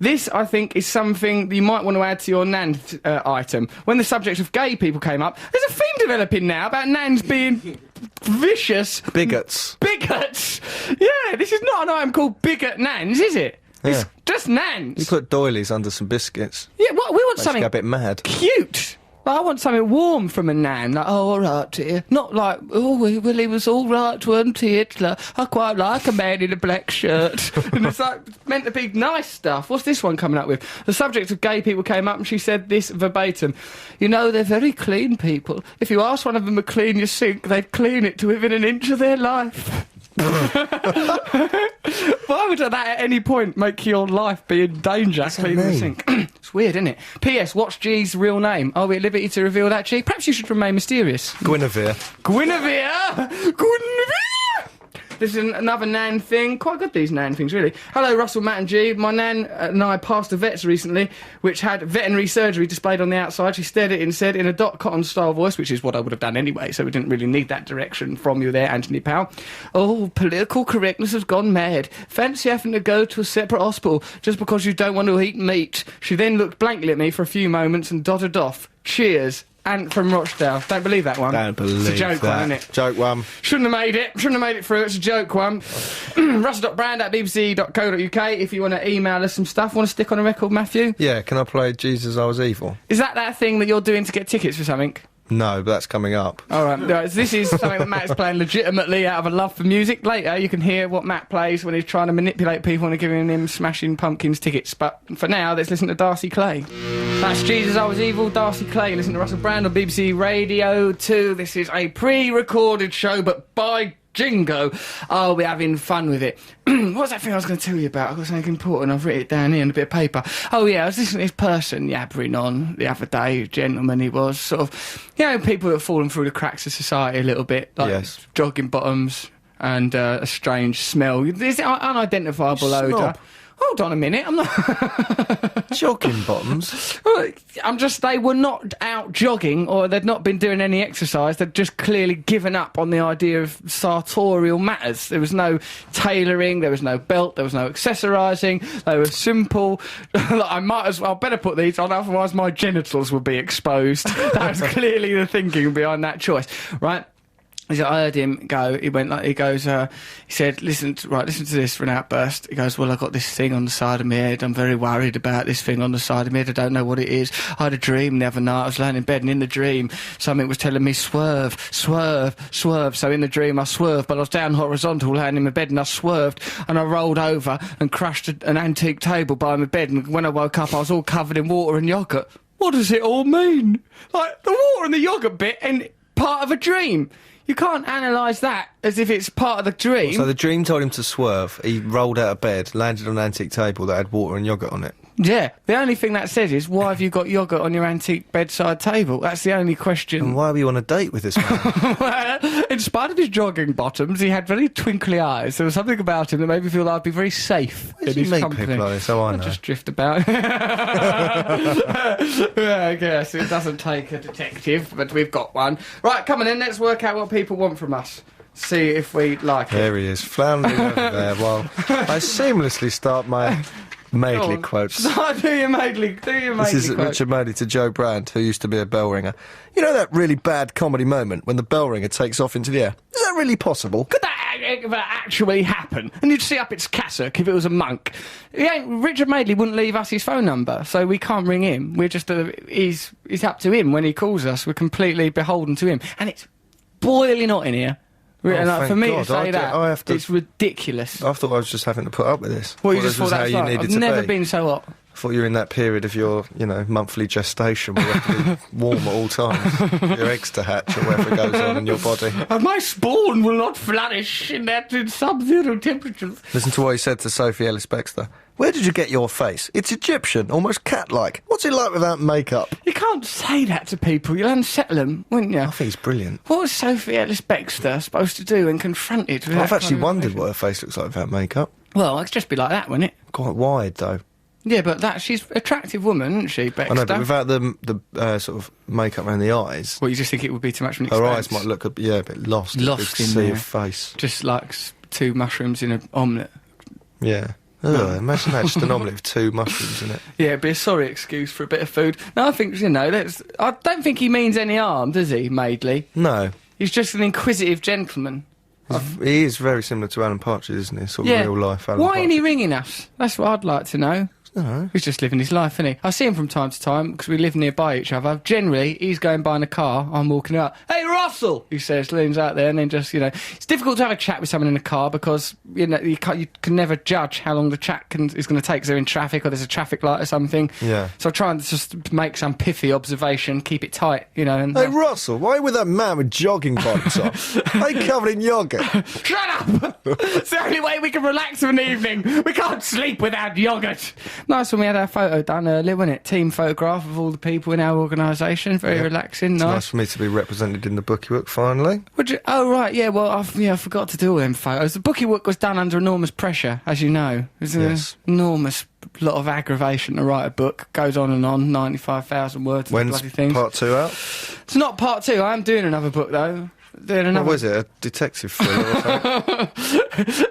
This, I think, is something that you might want to add to your Nan item. When the subject of gay people came up, there's a theme developing now about Nans being vicious... Bigots. Bigots! Yeah, this is not an item called Bigot Nans, is it? It's Yeah. just Nans. You put doilies under some biscuits. Yeah, we want Makes you something go a bit mad. cute. Like, I want something warm from a Nan. Like, oh, all right, dear. Not like, oh, well, he was all right, wasn't he, Hitler? I quite like a man in a black shirt. And it's like, meant to be nice stuff. What's this one coming up with? The subject of gay people came up and she said this verbatim. You know, they're very clean people. If you ask one of them to clean your sink, they'd clean it to within an inch of their life. Why would that at any point make your life be in danger cleaning the sink? It's weird, isn't it? P.S. What's G's real name? Are we at liberty to reveal that, G? Perhaps you should remain mysterious. Guinevere. Guinevere! Guinevere! This is another Nan thing. Quite good, these Nan things, really. Hello, Russell, Matt and G. My Nan and I passed the vets recently, which had veterinary surgery displayed on the outside. She stared at it and said, in a Dot Cotton style voice, which is what I would have done anyway, so we didn't really need that direction from you there, Anthony Powell. Oh, political correctness has gone mad. Fancy having to go to a separate hospital just because you don't want to eat meat. She then looked blankly at me for a few moments and dotted off. Cheers. Ant from Rochdale. Don't believe that one. Don't believe It's a joke that. one, isn't it? Joke one. Shouldn't have made it. Shouldn't have made it through. It's a joke one. russell.brand@bbc.co.uk if you want to email us some stuff. Want to stick on a record, Matthew? Yeah, can I play Jesus, I Was Evil? Is that thing that you're doing to get tickets for something? No, but that's coming up. All right. This is something that Matt's playing legitimately out of a love for music. Later, you can hear what Matt plays when he's trying to manipulate people into giving him Smashing Pumpkins tickets. But for now, let's listen to Darcy Clay. That's Jesus, I Was Evil, Darcy Clay. Listen to Russell Brand on BBC Radio 2. This is a pre-recorded show, but by Jingo, I'll be having fun with it. What's that thing I was going to tell you about? I've got something important. I've written it down here on a bit of paper. Oh, yeah, I was listening to this person yabbering on the other day, gentleman he was, sort of, you know, people that have fallen through the cracks of society a little bit, like Yes. jogging bottoms and a strange smell. There's an unidentifiable Snob. odour. Hold on a minute, I'm not... Jogging bottoms. they were not out jogging or they'd not been doing any exercise. They'd just clearly given up on the idea of sartorial matters. There was no tailoring, there was no belt, there was no accessorising. They were simple. I might as well better put these on, otherwise my genitals would be exposed. That was clearly the thinking behind that choice, right? I heard him go, he said, listen to this for an outburst. He goes, well, I got this thing on the side of my head. I'm very worried about this thing on the side of my head. I don't know what it is. I had a dream the other night. I was laying in bed and in the dream, something was telling me, swerve, swerve, swerve. So in the dream I swerved, but I was down horizontal laying in my bed and I swerved and I rolled over and crashed an antique table by my bed. And when I woke up, I was all covered in water and yoghurt. What does it all mean? Like, the water and the yoghurt bit and part of a dream. You can't analyse that as if it's part of the dream. So the dream told him to swerve. He rolled out of bed, landed on an antique table that had water and yoghurt on it. Yeah. The only thing that says is, why have you got yoghurt on your antique bedside table? That's the only question. And why were you on a date with this man? Well, in spite of his jogging bottoms, he had very twinkly eyes. There was something about him that made me feel I'd be very safe Where in do you his meet company. people like this? Oh, I know. Just drift about. Yeah, I guess it doesn't take a detective, but we've got one. Right, come on in, let's work out what people want from us. See if we like it. There he is, floundering over there while I seamlessly start my Madeley quotes. Do your Madeley This is quote. Richard Madeley to Joe Brand, who used to be a bell ringer. You know that really bad comedy moment when the bell ringer takes off into the air? Is that really possible? Could that it would actually happen. And you'd see up its cassock if it was a monk. Richard Madeley wouldn't leave us his phone number, so we can't ring him. We're just, he's up to him when he calls us. We're completely beholden to him. And it's boiling hot in here. And thank for me God. to say I have to- it's ridiculous. I thought I was just having to put up with this. Well, you Thought just this thought was that how was you like, needed I've to never be. been so hot. I thought you were in that period of your, monthly gestation where you have to be warm at all times. Your eggs to hatch or whatever goes on in your body. And my spawn will not flourish in sub-zero temperatures. Listen to what he said to Sophie Ellis-Bextor. Where did you get your face? It's Egyptian, almost cat-like. What's it like without makeup? You can't say that to people. You'll unsettle them, wouldn't you? I think he's brilliant. What was Sophie Ellis-Bextor supposed to do when confronted with I've that actually kind of wondered information? what her face looks like without makeup. Well, it'd just be like that, wouldn't it? Quite wide, though. Yeah, but she's an attractive woman, isn't she, Bextor? I know, but without the sort of makeup around the eyes, Well, you just think it would be too much of an her expense. eyes might look a bit lost. Lost a in sea there. of face. Just like 2 mushrooms in an omelette. Yeah. Ugh, imagine that, just an omelette with 2 mushrooms in it. Yeah, it'd be a sorry excuse for a bit of food. No, I think, I don't think he means any harm, does he, Madeley? No. He's just an inquisitive gentleman. He is very similar to Alan Partridge, isn't he? Sort of real life Alan Why Partridge. ain't he ringing us? That's what I'd like to know. No. He's just living his life, isn't he? I see him from time to time because we live nearby each other. Generally, he's going by in a car. I'm walking out. Hey, Russell! He says, leans out there, and then just, it's difficult to have a chat with someone in a car because, you can never judge how long the chat is going to take because they're in traffic or there's a traffic light or something. Yeah. So I try and just make some pithy observation, keep it tight, and... Hey, Russell, why are you with that man with jogging bottoms on? They covered in yoghurt. Shut up! It's the only way we can relax for an evening. We can't sleep without yoghurt. Nice when we had our photo done earlier, wasn't it? Team photograph of all the people in our organisation. Very relaxing. It's Nice. nice for me to be represented in the bookie book, finally. Oh, right, yeah, well, I forgot to do all them photos. The bookie work was done under enormous pressure, as you know. There's an Yes. enormous lot of aggravation to write a book. Goes on and on, 95,000 words of When's bloody things. part 2 out? It's not part 2. I am doing another book, though. Doing another... What was it, a detective thriller or something?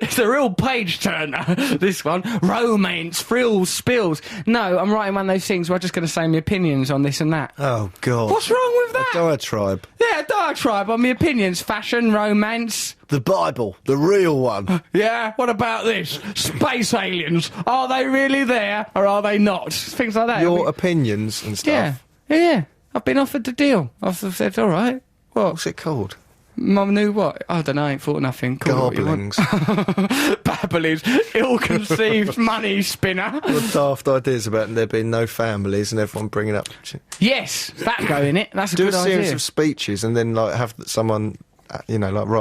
It's a real page-turner, this one. Romance, frills, spills. No, I'm writing one of those things where I'm just going to say my opinions on this and that. Oh, God. What's wrong with that? A diatribe. Yeah, a diatribe on my opinions. Fashion, romance. The Bible, the real one. Yeah, what about this? Space aliens. Are they really there or are they not? Things like that. Your opinions and stuff. Yeah. I've been offered the deal. I've said, all right. What? What's it called? Mum knew what? I don't know, I ain't thought of nothing. Call it what you want. Garblings. Babblings. Ill-conceived money spinner. What daft ideas about there being no families and everyone bringing up... Yes, that go in it. That's a Do good a series idea. of speeches and then, have someone, write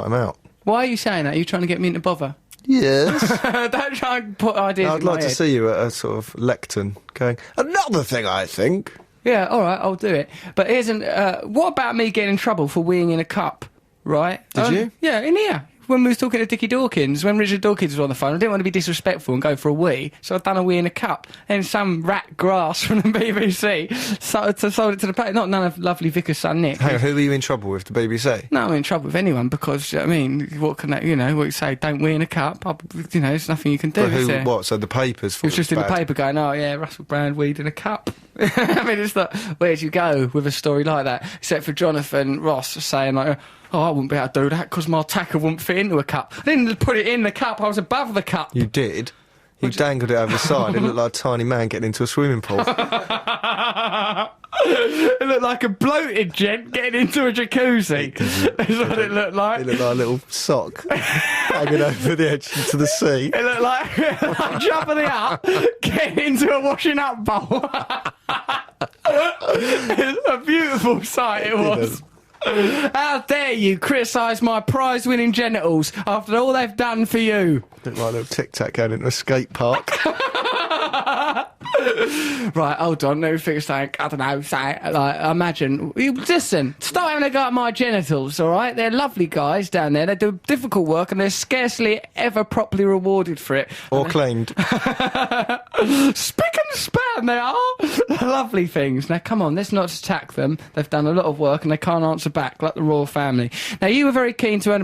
them out. Why are you saying that? Are you trying to get me into bother? Yes. Don't try and put ideas I'd in my like to head. see you at a sort of lectern going, another thing I think. Yeah, all right, I'll do it. But here's what about me getting in trouble for weeing in a cup, right? Did you? Yeah, in here. When we was talking to Dickie Dawkins, when Richard Dawkins was on the phone, I didn't want to be disrespectful and go for a wee, so I'd done a wee in a cup. And some rat grass from the BBC sold it to the paper. Not none of lovely Vicar's son Nick. Hang on, who are you in trouble with, the BBC? No, I'm in trouble with anyone because, I mean, what can that, what you say, don't wee in a cup, there's nothing you can do, But is there? what, so the papers thought It's just it in was the bad? paper going, oh yeah, Russell Brand weed in a cup. I mean, it's like, where'd you go with a story like that? Except for Jonathan Ross saying, like, oh, I wouldn't be able to do that because my tacker wouldn't fit into a cup. I didn't put it in the cup, I was above the cup. You did? You dangled it over the side. It looked like a tiny man getting into a swimming pool. It looked like a bloated gent getting into a jacuzzi. That's what it looked like. It looked like a little sock hanging over the edge into the sea. It looked like jumping it up, getting into a washing up bowl. It's a beautiful sight it was. How dare you criticise my prize-winning genitals after all they've done for you? Looked like a little tic-tac going into a skate park. Right, hold on, let me figure something. I don't know, imagine. Listen, stop having a go at my genitals, alright? They're lovely guys down there, they do difficult work and they're scarcely ever properly rewarded for it. Or claimed. Spick and span they are! Lovely things. Now, come on, let's not attack them. They've done a lot of work and they can't answer back, like the royal family. Now, you were very keen to learn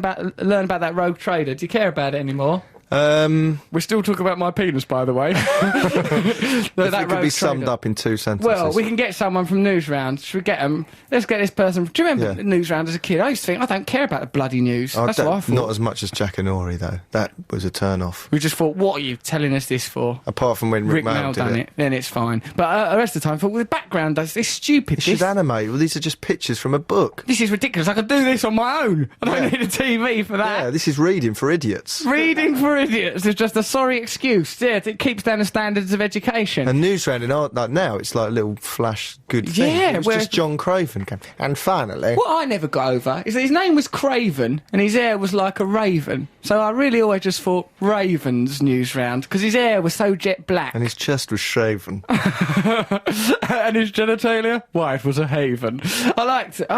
about that rogue trader. Do you care about it anymore? We're still talking about my penis, by the way. If it could be summed up in 2 sentences. Well, we can get someone from Newsround. Should we get them? Let's get this person. Do you remember Newsround as a kid? I used to think, I don't care about the bloody news. That's what I thought. Not as much as Jackanory, though. That was a turn-off. We just thought, what are you telling us this for? Apart from when Rick Mail did done it, then it's fine. But the rest of the time, I thought, well, the background does this stupid. You should animate. Well, these are just pictures from a book. This is ridiculous. I could do this on my own. I don't need a TV for that. Yeah, this is reading for idiots. Reading for idiots is just a sorry excuse. Yeah, it keeps down the standards of education. And Newsround in art, like now, it's like a little flash good thing. Yeah, it was just John Craven came. And finally... What I never got over is that his name was Craven and his hair was like a raven. So I really always just thought Raven's Newsround because his hair was so jet black. And his chest was shaven. And his genitalia? Why, it was a haven. I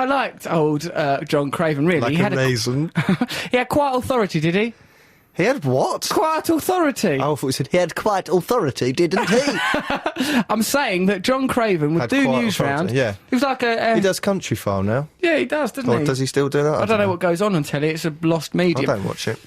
liked old John Craven, really. Like he had raisin. He had quite authority, did he? He had what? Quite authority. Oh, I thought he said he had quite authority, didn't he? I'm saying that John Craven would do Newsround. Yeah. He was like a... he does Country File now. Yeah, he does, doesn't Or he? does he still do that? I don't know what goes on telly. It's a lost medium. I don't watch it.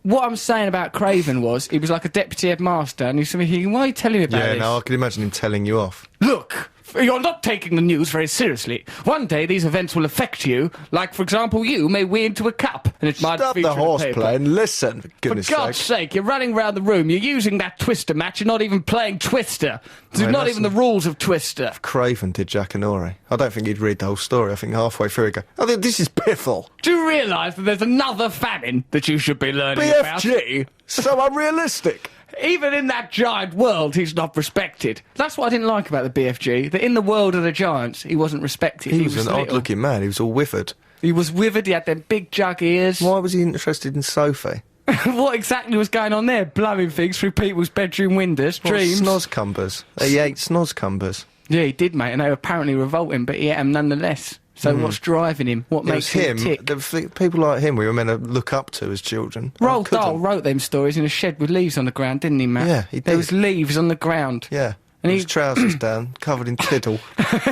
What I'm saying about Craven was, he was like a deputy headmaster, and he was thinking, why are you telling me about this? Yeah, no, I can imagine him telling you off. Look, you're not taking the news very seriously. One day these events will affect you, like, for example, you may win into a cup, and it might Stop feature the in the horseplay paper. and listen, for goodness For God's sake. sake, you're running around the room, you're using that Twister match, you're not even playing Twister. There's not even the rules of Twister. Craven did Jackanory. I don't think he'd read the whole story. I think halfway through he'd go, I think this is piffle. Do you realise that there's another famine that you should be learning about? BFG, so unrealistic. Even in that giant world, he's not respected. That's what I didn't like about the BFG, that in the world of the giants, he wasn't respected. He was an little. odd-looking man. He was all withered. He was withered, he had them big jug ears. Why was he interested in Sophie? What exactly was going on there? Blowing things through people's bedroom windows, dreams. Snozcumbers. He ate snozcumbers. Yeah, he did, mate, and they were apparently revolting, but he ate them nonetheless. So what's driving him? What It makes was him him. tick? People like him we were meant to look up to as children. Roald Couldn't. Dahl wrote them stories in a shed with leaves on the ground, didn't he, Matt? Yeah, he There did. was leaves on the ground. Yeah. And His trousers down, covered in tiddle.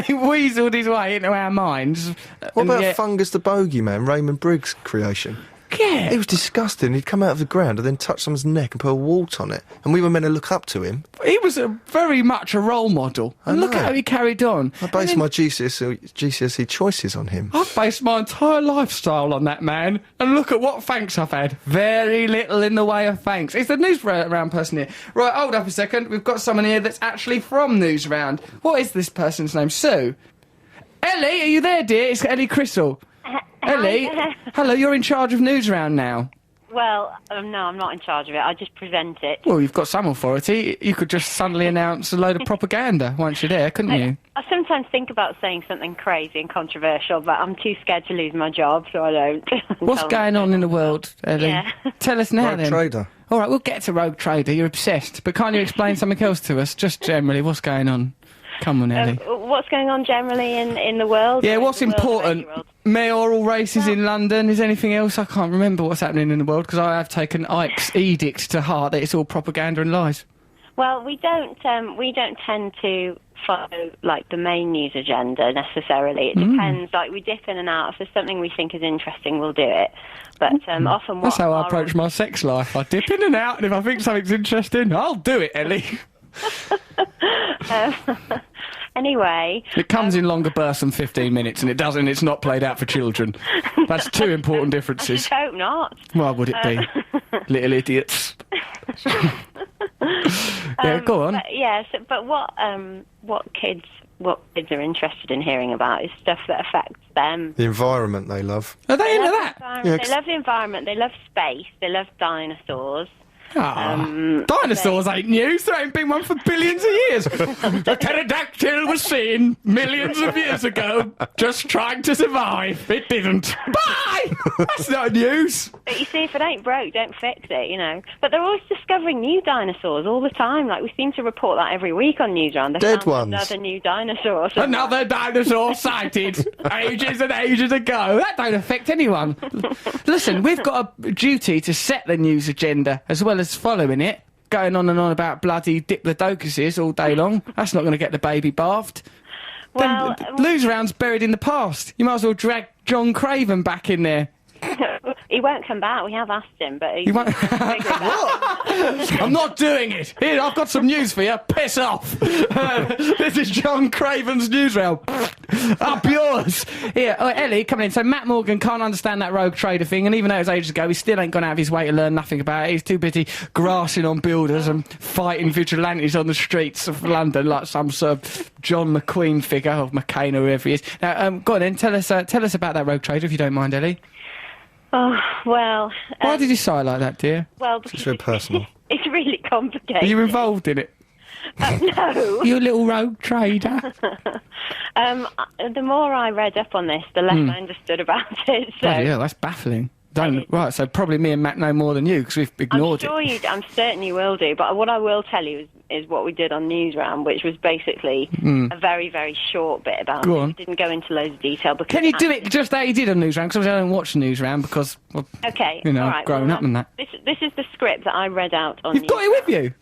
He weaseled his way into our minds. What and about yet- Fungus the Bogeyman, Raymond Briggs' creation? Yeah. He was disgusting. He'd come out of the ground and then touch someone's neck and put a wart on it. And we were meant to look up to him. He was very much a role model. And look know. at how he carried on. I based my GCSE choices on him. I've based my entire lifestyle on that man. And look at what thanks I've had. Very little in the way of thanks. It's the Newsround person here. Right, hold up a second. We've got someone here that's actually from Newsround. What is this person's name? Sue? Ellie, are you there, dear? It's Ellie Crystal. Ellie, hello, you're in charge of Newsround now. Well, no, I'm not in charge of it. I just present it. Well, you've got some authority. You could just suddenly announce a load of propaganda once you're there, couldn't you? I sometimes think about saying something crazy and controversial, but I'm too scared to lose my job, so I don't. What's going on in the world, Ellie? Yeah. Tell us now, Rogue then. Trader. All right, we'll get to Rogue Trader. You're obsessed. But can't you explain something else to us, just generally? What's going on? Come on, Ellie. What's going on generally in the world? Yeah, or in what's the world of important? any world? Mayoral races in London. Is anything else? I can't remember what's happening in the world because I have taken Ike's edict to heart that it's all propaganda and lies. Well, we don't tend to follow like the main news agenda necessarily. It depends. Like we dip in and out. If there's something we think is interesting, we'll do it. But often what That's how I our- approach my sex life. I dip in and out, and if I think something's interesting, I'll do it, Ellie. Anyway, It comes in longer bursts than 15 minutes, and it doesn't. It's not played out for children. That's two important I differences. just hope not. Why would it be? Little idiots. Yeah, go on. But, yes, but what kids are interested in hearing about is stuff that affects them. The environment they love. Are they into that? Yeah, They love the environment. They love space. They love dinosaurs. Dinosaurs ain't news. There ain't been one for billions of years. The pterodactyl was seen millions of years ago, just trying to survive. It didn't. Bye! That's not news. But you see, if it ain't broke, don't fix it, you know. But they're always discovering new dinosaurs all the time. Like, we seem to report that every week on Newsround. They Dead found ones. Another new dinosaur. somewhere. Another dinosaur sighted ages and ages ago. That don't affect anyone. Listen, we've got a duty to set the news agenda as well as following it. Going on and on about bloody diplodocuses all day long. That's not going to get the baby bathed. Well, Newsround's buried in the past. You might as well drag John Craven back in there. He won't come back. We have asked him, but He won't. What? I'm not doing it. Here, I've got some news for you. Piss off. This is John Craven's Newsround. Up yours. Here, Ellie, coming in. So Matt Morgan can't understand that rogue trader thing, and even though it was ages ago, he still ain't gone out of his way to learn nothing about it. He's too busy grassing on builders and fighting vigilantes on the streets of London like some sort of John McQueen figure, or McCain, or whoever he is. Now, go on then. Tell us about that rogue trader, if you don't mind, Ellie. Oh, well... Why did you sigh like that, dear? Well, It's because very personal. it's really complicated. Are you involved in it? No. You little rogue trader. The more I read up on this, the less I understood about it. So Bloody hell, that's baffling. Right, so probably me and Matt know more than you, because we've ignored I'm certain you will do, but what I will tell you is what we did on Newsround, which was basically a very, very short bit about Go it. on. We didn't go into loads of detail. Because Can you do it just how you did on Newsround? Because I don't watch Newsround because, well, Okay, you know, all I've right, grown well, up and that. This is the script that I read out on You've got it with you?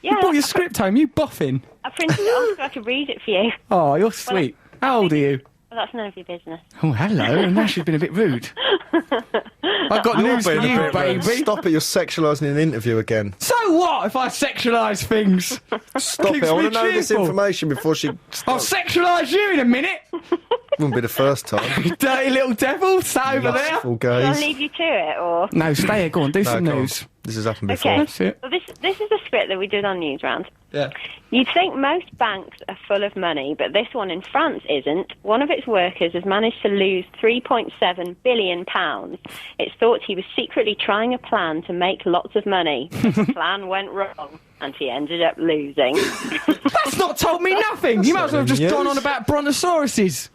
Yeah, You brought your script home, you boffin. I printed it off so I could read it for you. Oh, you're sweet. How old are you? Well, that's none of your business. Oh, hello. Now she's been a bit rude. I've got news for Being a you, bit rude. baby. Stop it, you're sexualising an interview again. So what if I sexualise things? Stop Keeps it, I want me to know this cheerful. information before she... I'll sexualise you in a minute. Wouldn't be the first time. Dirty little devil, sat over there. Lustful Shall I gaze. leave you to it, or...? No, stay here. Go on, do No, some go on. news. This has happened before. Okay. That's it. Well, this is the script that we did on Newsround. Yeah. You'd think most banks are full of money, but this one in France isn't. One of its workers has managed to lose £3.7 billion. It's thought he was secretly trying a plan to make lots of money. The plan went wrong, and he ended up losing. That's not told me nothing. You might as well have just news. gone on about brontosauruses.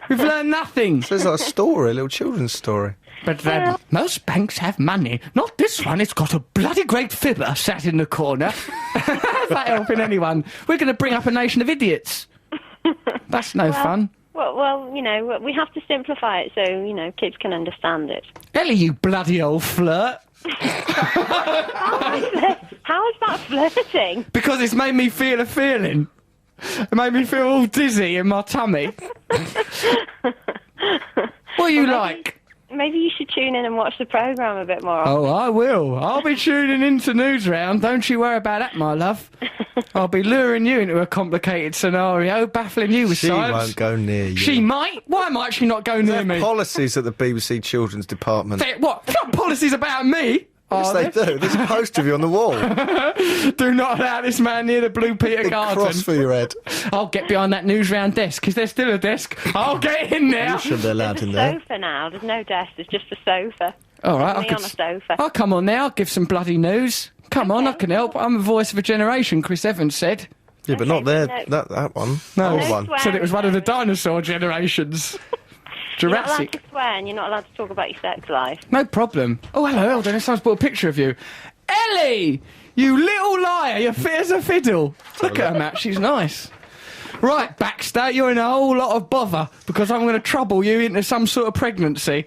We've learned nothing. So it's like a story, a little children's story. But most banks have money. Not this one. It's got a bloody great fibber sat in the corner. How's that helping anyone? We're going to bring up a nation of idiots. That's no fun. Well, you know, we have to simplify it so, you know, kids can understand it. Ellie, you bloody old flirt. How is that flirting? Because it's made me feel a feeling. It made me feel all dizzy in my tummy. What are you like? Maybe you should tune in and watch the programme a bit more often. Oh, I will. I'll be tuning into Newsround. Don't you worry about that, my love. I'll be luring you into a complicated scenario, baffling you with She science. won't go near you. She might. Why might she not go They near have me? policies at the BBC Children's Department. What? What policies about me? Yes, Are they there? do. There's a poster of you on the wall. Do not allow this man near the Blue Peter Big Garden. cross for your head. I'll get behind that Newsround desk. Is there still a desk? I'll get in there. You shouldn't be allowed There's in a there. sofa now. There's no desk. There's just a sofa. All right, Me on a sofa. I'll come on there. I'll give some bloody news. Come on, I can help. I'm the voice of a generation, Chris Evans said. Yeah, but not there. no. That one. No. Old one. swear. Said it was one of the dinosaur generations. You're not allowed Jurassic. to swear and you're not allowed to talk about your sex life. No problem. Oh, hello, Eldon. Someone's brought a picture of you. Ellie! You little liar. You're fit as a fiddle. Look at her, Matt. She's nice. Right, Baxter, you're in a whole lot of bother because I'm going to trouble you into some sort of pregnancy.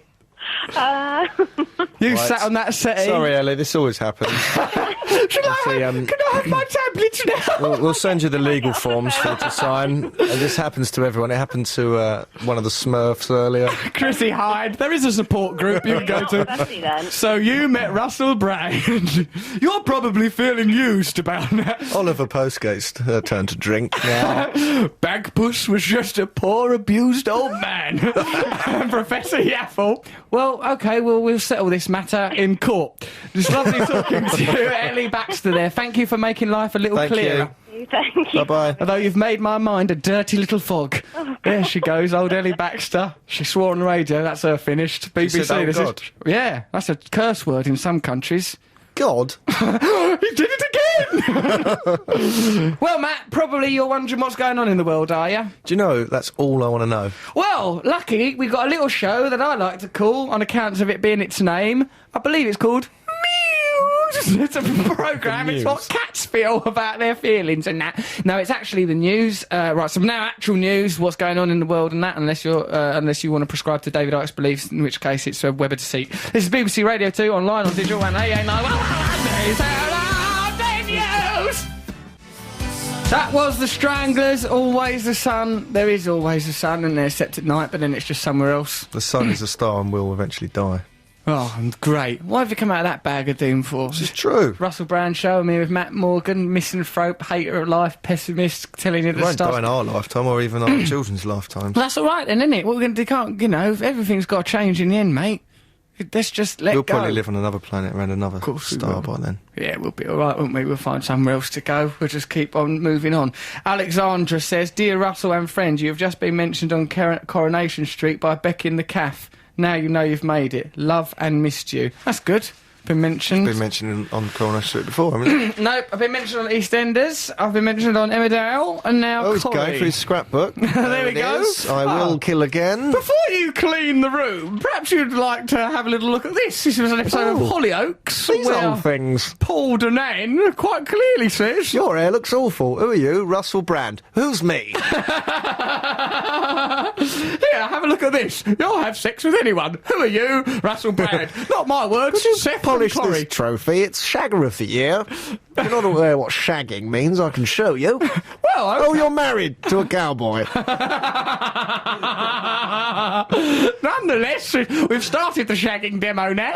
You sat on that settee. Sorry, Ellie, this always happens. Can I have my tablets now? We'll send you the legal forms for you to sign. And this happens to everyone. It happened to one of the Smurfs earlier. Chrissy Hyde. There is a support group you can go Not to. fussy then. So you met Russell Brand. You're probably feeling used about that. Oliver Postgate's turn to drink now. Bagpuss was just a poor, abused old man. Professor Yaffle. Well, OK, we'll settle this matter in court. It's lovely talking to you, Ellie Baxter there. Thank you for making life a little Thank clearer. Thank you. Bye-bye. Although you've made my mind a dirty little fog. There she goes, old Ellie Baxter. She swore on the radio, that's her finished. BBC, said, "Oh, this God." is... Yeah, that's a curse word in some countries. God. He did it again! Well, Matt, probably you're wondering what's going on in the world, are you? Do you know, that's all I want to know. Well, lucky we've got a little show that I like to call, on account of it being its name, I believe it's called Muse. It's a programme, it's what cats feel about their feelings and that. No, it's actually the news. Right, so now actual news, what's going on in the world and that, unless you want to prescribe to David Icke's beliefs, in which case it's a Weber deceit. This is BBC Radio 2, online, on digital, and news. That was the Stranglers, Always the Sun. There is always the sun, and there, except at night, but then it's just somewhere else. The sun is a star and will eventually die. Oh, great. Why have you come out of that bag of doom for? This is true. Russell Brand show me with Matt Morgan, misanthrope, hater of life, pessimist, telling you It the won't stuff. die in our lifetime or even our children's lifetimes. Well, that's all right then, isn't it? What we're going to do, can't, you know, everything's got to change in the end, mate. Let's just let We'll go. probably live on another planet around another course we star will. by then. Yeah, we'll be all right, won't we? We'll find somewhere else to go. We'll just keep on moving on. Alexandra says, Dear Russell and friends, you have just been mentioned on Coronation Street by Becky in the Caff. Now you know you've made it. Love and missed you. That's good. Been mentioned. Been mentioned on Coronation Street before, haven't it? Nope, I've been mentioned on EastEnders, I've been mentioned on Emmerdale, and now Oh, he's Corrie. going for his scrapbook. There we it go. is. I Oh. will kill again. Before you clean the room, perhaps you'd like to have a little look at this. This was an episode of Hollyoaks, These where old things. Paul Danan quite clearly says... Your hair looks awful. Who are you? Russell Brand. Who's me? Here, have a look at this. You'll have sex with anyone. Who are you? Russell Brand. Not my words. Seth Polish from Corrie. this trophy. It's Shagger of the Year. You're not aware what shagging means. I can show you. Well, Oh, you're married to a cowboy. nonetheless, we've started the shagging demo now,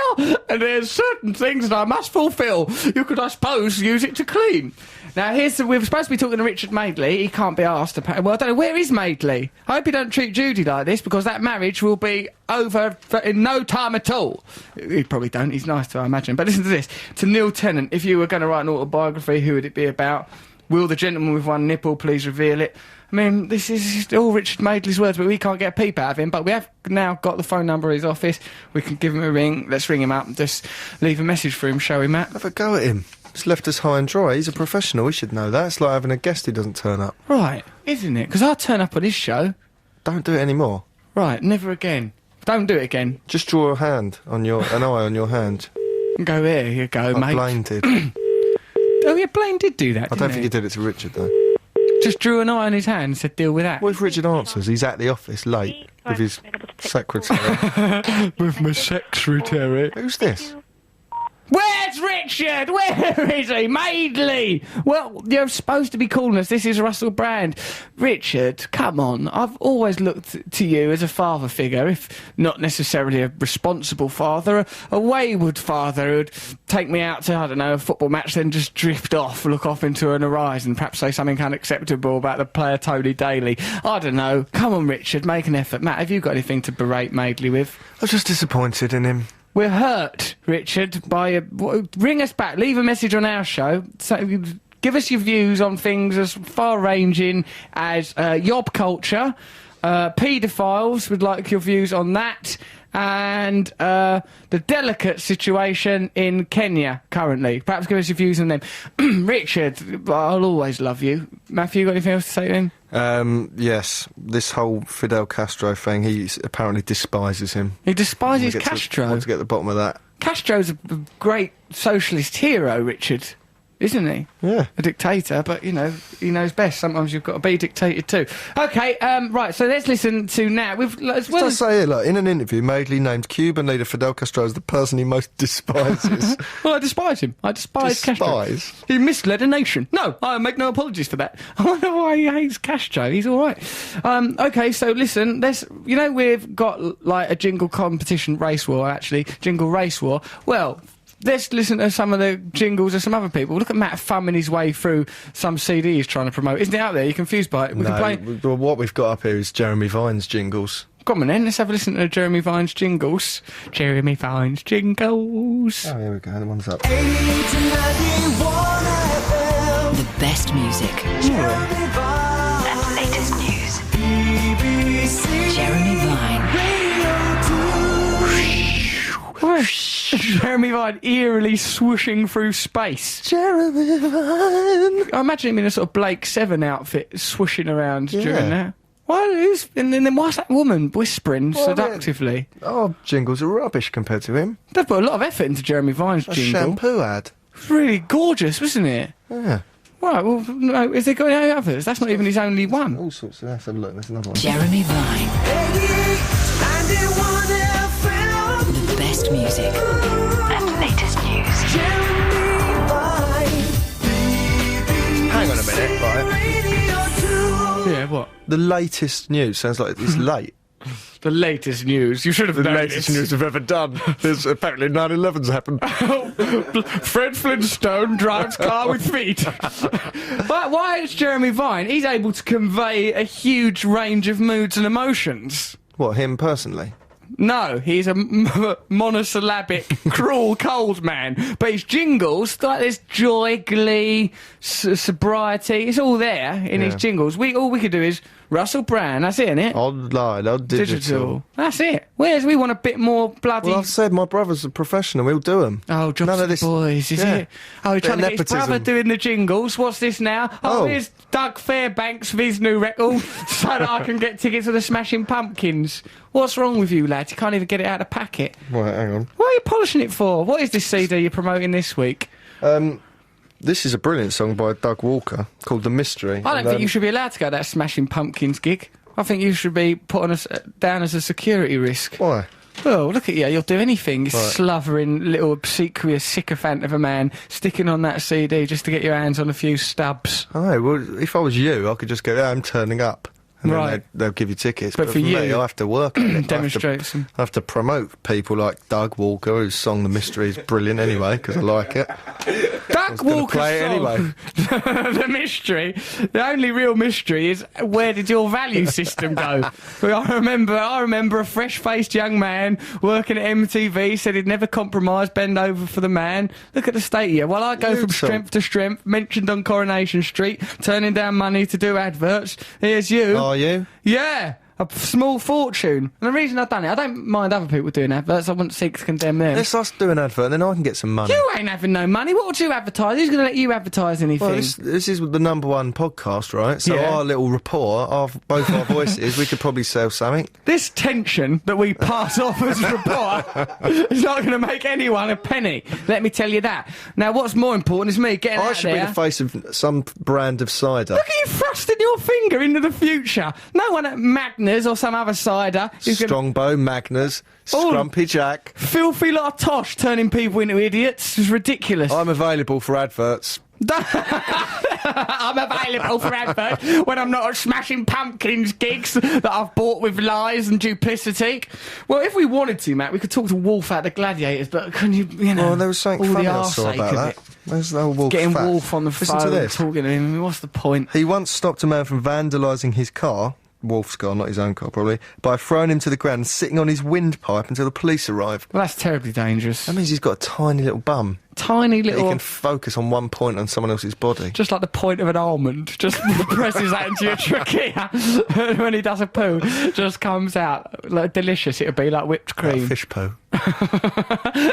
and there's certain things that I must fulfil. You could, I suppose, use it to clean. Now, we're supposed to be talking to Richard Madeley. He can't be asked. Well, I don't know. Where is Madeley? I hope you don't treat Judy like this, because that marriage will be over in no time at all. He probably don't. He's nice to, I imagine. But listen to this. To Neil Tennant, if you were going to write an autobiography, who would it be about? Will the gentleman with one nipple please reveal it? I mean, this is all Richard Madeley's words, but we can't get a peep out of him. But we have now got the phone number of his office. We can give him a ring. Let's ring him up and just leave a message for him, shall we, Matt? Have a go at him. He's left us high and dry. He's a professional. He should know that. It's like having a guest who doesn't turn up. Right, isn't it? Because I'll turn up on his show. Don't do it anymore. Right, never again. Don't do it again. Just draw a hand on an eye on your hand. Go here, you go, Like mate. Blaine did. Oh, yeah, Blaine did do that, I didn't don't think he did it to Richard, though. Just drew an eye on his hand and said, deal with that. What if Richard answers? He's at the office late with his secretary. With my secretary. Who's this? Where's Richard? Where is he? Madeley! Well, you're supposed to be calling us. This is Russell Brand. Richard, come on. I've always looked to you as a father figure, if not necessarily a responsible father, a wayward father who'd take me out to, I don't know, a football match, then just drift off, look off into an horizon, perhaps say something unacceptable about the player Tony Daly. I don't know. Come on, Richard, make an effort. Matt, have you got anything to berate Madeley with? I was just disappointed in him. We're hurt, Richard, by ring us back, leave a message on our show, so give us your views on things as far-ranging as yob culture, paedophiles, we'd like your views on that, and the delicate situation in Kenya currently. Perhaps give us your views on them. Richard, I'll always love you. Matthew, you got anything else to say to him? Yes. This whole Fidel Castro thing, he apparently despises him. He despises I Castro. want to get to the bottom of that. Castro's a great socialist hero, Richard, isn't he? Yeah. A dictator, but, you know, he knows best. Sometimes you've got to be dictated too. OK, right, so let's listen to now. As I say here, look, in an interview, Madeley named Cuban leader Fidel Castro as the person he most despises. Well, I despise him. I despise Castro. Despise? He misled a nation. No, I make no apologies for that. I wonder why he hates Castro. He's all right. OK, so listen, you know, we've got, like, a jingle competition race war, actually. Jingle race war. Well, let's listen to some of the jingles of some other people. Look at Matt thumbing his way through some CD he's trying to promote. Isn't it out there? You're confused by it. We can play. Well, what we've got up here is Jeremy Vine's jingles. Come on then, let's have a listen to Jeremy Vine's jingles. Jeremy Vine's jingles. Oh, here we go, the one's up. The best music. And the latest news. Jeremy Vine. Jeremy Vine eerily swooshing through space. Jeremy Vine. I imagine him in a sort of Blake Seven outfit, swooshing around during Yeah. that. And then why's that woman whispering Well, seductively? Oh, jingles are rubbish compared to him. They've put a lot of effort into Jeremy Vine's A jingle. shampoo ad. It's really gorgeous, wasn't it? Yeah. Right, well, no, has there got any others? That's not even his only one. All sorts of... Let's have a look, there's another one. Jeremy Vine. The best music. And the latest news. Hang on a minute. Right. Yeah, what? The latest news sounds like it's late. The latest news. You should have known latest this. news I've ever done. There's apparently 9/11's happened. Fred Flintstone drives car with feet. But why is Jeremy Vine? He's able to convey a huge range of moods and emotions. What, him personally? No, he's a monosyllabic, cruel, cold man. But his jingles, like there's joy, glee, sobriety, it's all there in his jingles. All we could do is Russell Brand, that's it, innit? Online, on digital. That's it. Whereas we want a bit more bloody... Well, I've said my brother's a professional, he'll do them. Oh, Jobs None to of the this- boys, is yeah. it? Oh, you're trying to Bit get his nepotism. brother doing the jingles. What's this now? Oh, Oh. here's Doug Fairbanks with his new record so that I can get tickets to the Smashing Pumpkins. What's wrong with you, lad? You can't even get it out of the packet. Right, hang on. What are you polishing it for? What is this CD you're promoting this week? This is a brilliant song by Doug Walker called The Mystery. I don't think you should be allowed to go to that Smashing Pumpkins gig. I think you should be putting us down as a security risk. Why? Well, look at you. You'll do anything. You Right. Slavering little obsequious sycophant of a man sticking on that CD just to get your hands on a few stubs. Oh, well, if I was you, I could just go, yeah, I'm turning up. And Right. then they'll give you tickets. But for me, you- I have to work on it. Demonstrate some. I have to promote people like Doug Walker, whose song The Mystery is brilliant anyway, because I like it. Doug gonna Walker's play it song, The Mystery. The only real mystery is where did your value system go? Well, I remember a fresh-faced young man working at MTV said he'd never compromise, bend over for the man. Look at the state of you. Well, I go You from too. strength to strength, mentioned on Coronation Street, turning down money to do adverts. Here's you. Are you? Yeah. A small fortune. And the reason I've done it, I don't mind other people doing adverts, I wouldn't seek to condemn them. Let's us do an advert, and then I can get some money. You ain't having no money. What would you advertise? Who's going to let you advertise anything? Well, this is the #1 podcast, right? So Yeah. our little rapport, both our voices, we could probably sell something. This tension that we pass off as rapport is not going to make anyone a penny. Let me tell you that. Now, what's more important is me getting I out should there. be the face of some brand of cider. Look at you thrusting your finger into the future. No one at Magners or some other cider is going to... Strongbow, Magners, Oh. Scrumpy Jack. Filthy lot of tosh turning people into idiots. It's ridiculous. I'm available for adverts. I'm available for adverts when I'm not at Smashing Pumpkins gigs that I've bought with lies and duplicity. Well, if we wanted to, Matt, we could talk to Wolf out the Gladiators, but can you know... Well, there was something all funny the I saw arse-ache about of that. it. There's the old Wolf Getting fact. Wolf on the Listen phone, to this. talking to him. What's the point? He once stopped a man from vandalising his car, Wolf's car, not his own car probably, by throwing him to the ground and sitting on his windpipe until the police arrived. Well, that's terribly dangerous. That means he's got a tiny little bum. Tiny That he little... can focus on one point on someone else's body. Just like the point of an almond, just presses that into your trachea when he does a poo, just comes out. Like, delicious, it would be like whipped Like cream. fish poo.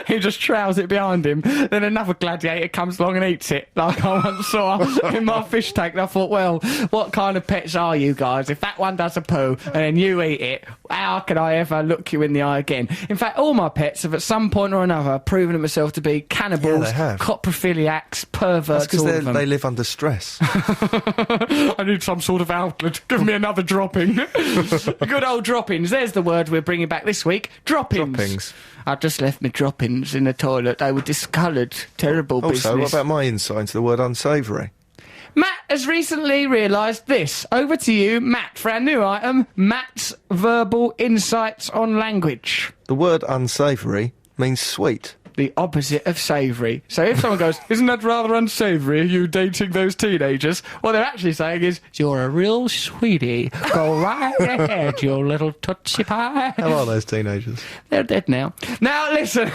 He just trouls it behind him. Then another gladiator comes along and eats it, like I once saw in my fish tank. And I thought, well, what kind of pets are you guys? If that one does a poo and then you eat it, how can I ever look you in the eye again? In fact, all my pets have at some point or another proven themselves to be cannibals, Yeah, they have. coprophiliacs, perverts, That's all of because them. they live under stress. I need some sort of outlet. Give me another dropping. Good old droppings. There's the word we're bringing back this week. Droppings. Droppings. I just left my droppings in the toilet. They were discoloured. Terrible Also, business. what about my insight into the word unsavoury? Matt has recently realised this. Over to you, Matt, for our new item, Matt's verbal insights on language. The word unsavoury means sweet. The opposite of savoury. So if someone goes, isn't that rather unsavoury, you dating those teenagers? What they're actually saying is, you're a real sweetie. Go right ahead, you little tootsie pie. How are those teenagers? They're dead now. Now listen,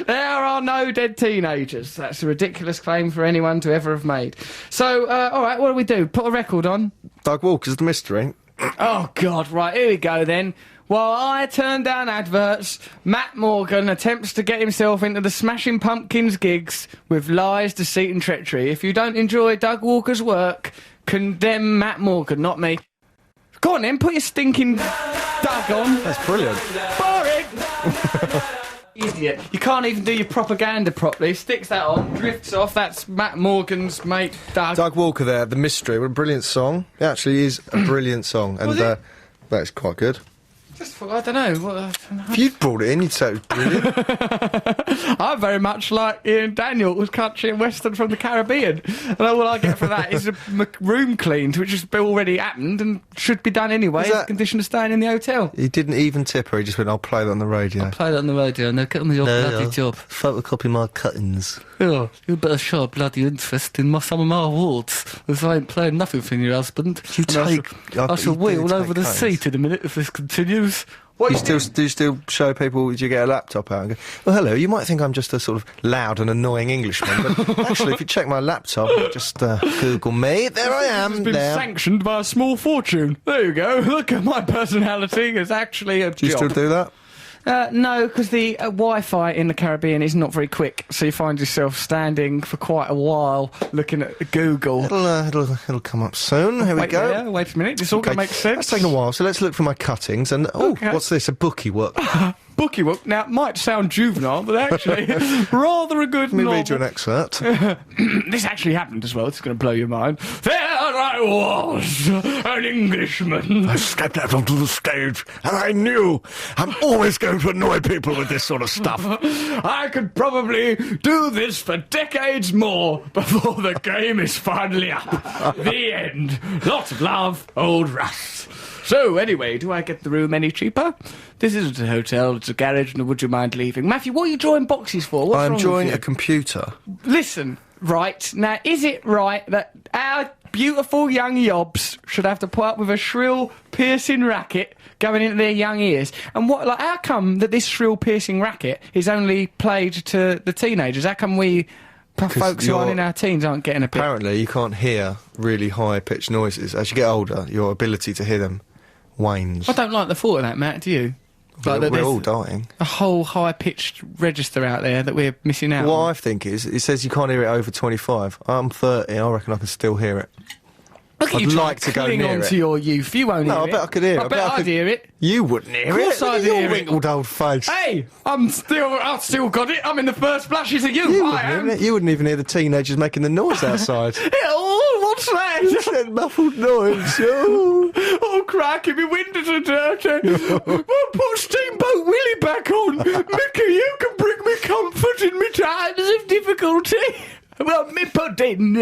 there are no dead teenagers. That's a ridiculous claim for anyone to ever have made. So, all right, what do we do? Put a record on? Doug Walker's The Mystery. Oh, God, right, here we go then. While I turn down adverts, Matt Morgan attempts to get himself into the Smashing Pumpkins gigs with lies, deceit and treachery. If you don't enjoy Doug Walker's work, condemn Matt Morgan, not me. Go on then, put your stinking Doug on. That's brilliant. Boring! Idiot. You can't even do your propaganda properly. Sticks that on, drifts off. That's Matt Morgan's mate, Doug. Doug Walker there, The Mystery. What a brilliant song. It actually is a brilliant song. And Was it? that's quite good. Just thought, I don't know. If you'd brought it in, you'd say it was brilliant. I'm very much like Ian Daniels, country and western from the Caribbean. And all I get for that is a room cleaned, which has already happened and should be done anyway, as a condition of staying in the hotel. He didn't even tip her, he just went, I'll play that on the radio. Play that on the radio, no, get on with your bloody job. Photocopy my cuttings. Yeah, you better show a bloody interest in some of my awards, as I ain't playing nothing for your husband. I shall wheel over the seat in a minute if this continues. Do you still show people, do you get a laptop out and go, well, hello, you might think I'm just a sort of loud and annoying Englishman, but actually, if you check my laptop, just Google me, there I am. It's been sanctioned by a small fortune. There you go. Look at my personality. It's actually a job. Do you still do that? No, because the Wi-Fi in the Caribbean is not very quick, so you find yourself standing for quite a while looking at Google. It'll come up soon. Here we go. There, wait a minute, this all makes sense. That's taken a while, so let's look for my cuttings. And what's this? A bookie work. Bookie book. Now, it might sound juvenile, but actually, rather a good Let me novel. read you an excerpt. This actually happened as well. It's going to blow your mind. There I was, an Englishman. I stepped out onto the stage, and I knew I'm always going to annoy people with this sort of stuff. I could probably do this for decades more before the game is finally up. The end. Lots of love, old Russ. So, anyway, do I get the room any cheaper? This isn't a hotel, it's a garage, and would you mind leaving? Matthew, what are you drawing boxes for? What's I'm wrong drawing with you? a computer. Listen, right, now, is it right that our beautiful young yobs should have to put up with a shrill, piercing racket going into their young ears? And how come that this shrill, piercing racket is only played to the teenagers? How come we... folks who aren't in our teens aren't getting a bit... Apparently, you can't hear really high-pitched noises. As you get older, your ability to hear them wanes. I don't like the thought of that, Matt, do you? We're all dying. A whole high-pitched register out there that we're missing out What on. I think is, it says you can't hear it over 25. I'm 30, I reckon I can still hear it. Look at I'd you trying like to go cling near on it. to your youth. You won't hear it. No, I bet I could hear it. I bet I'd hear it. You wouldn't hear it. Of course I'd hear Your it. wrinkled old face. Hey, I've still got it. I'm in the first flashes of youth. You I wouldn't am. hear it. You wouldn't even hear the teenagers making the noise outside. Oh, what's that? That muffled noise. Oh. Oh, crikey, my windows are dirty. Well, put Steamboat Willie back on. Mickey, you can bring me comfort in me times of difficulty. Well, me pudding.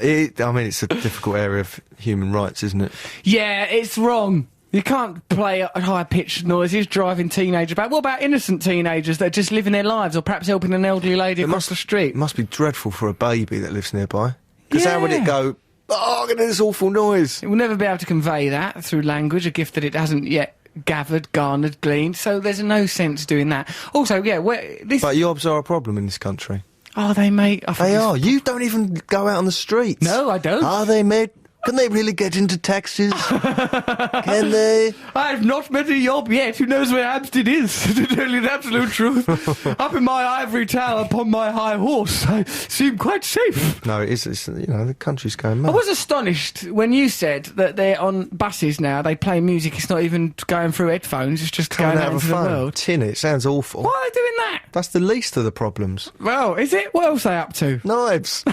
It's a difficult area of human rights, isn't it? Yeah, it's wrong. You can't play at high-pitched noises driving teenagers back. What about innocent teenagers that are just living their lives or perhaps helping an elderly lady across the street? It must be dreadful for a baby that lives nearby. Because how would Yeah. it go, oh, look at this awful noise? It will never be able to convey that through language, a gift that it hasn't yet gathered, garnered, gleaned, so there's no sense doing that. Also, yeah, But yobs are a problem in this country. Are they, mate? They are. You don't even go out on the streets. No, I don't. Are they, mate? Can they really get into taxis? Can they? I've not met a yob yet who knows where Hampstead is, to tell you the absolute truth. Up in my ivory tower upon my high horse, I seem quite safe. No, it is. The country's going mad. I was astonished when you said that they're on buses now, they play music, it's not even going through headphones, it's just going out into the world. Tin it. Sounds awful. Why are they doing that? That's the least of the problems. Well, is it? What else are they up to? Knives.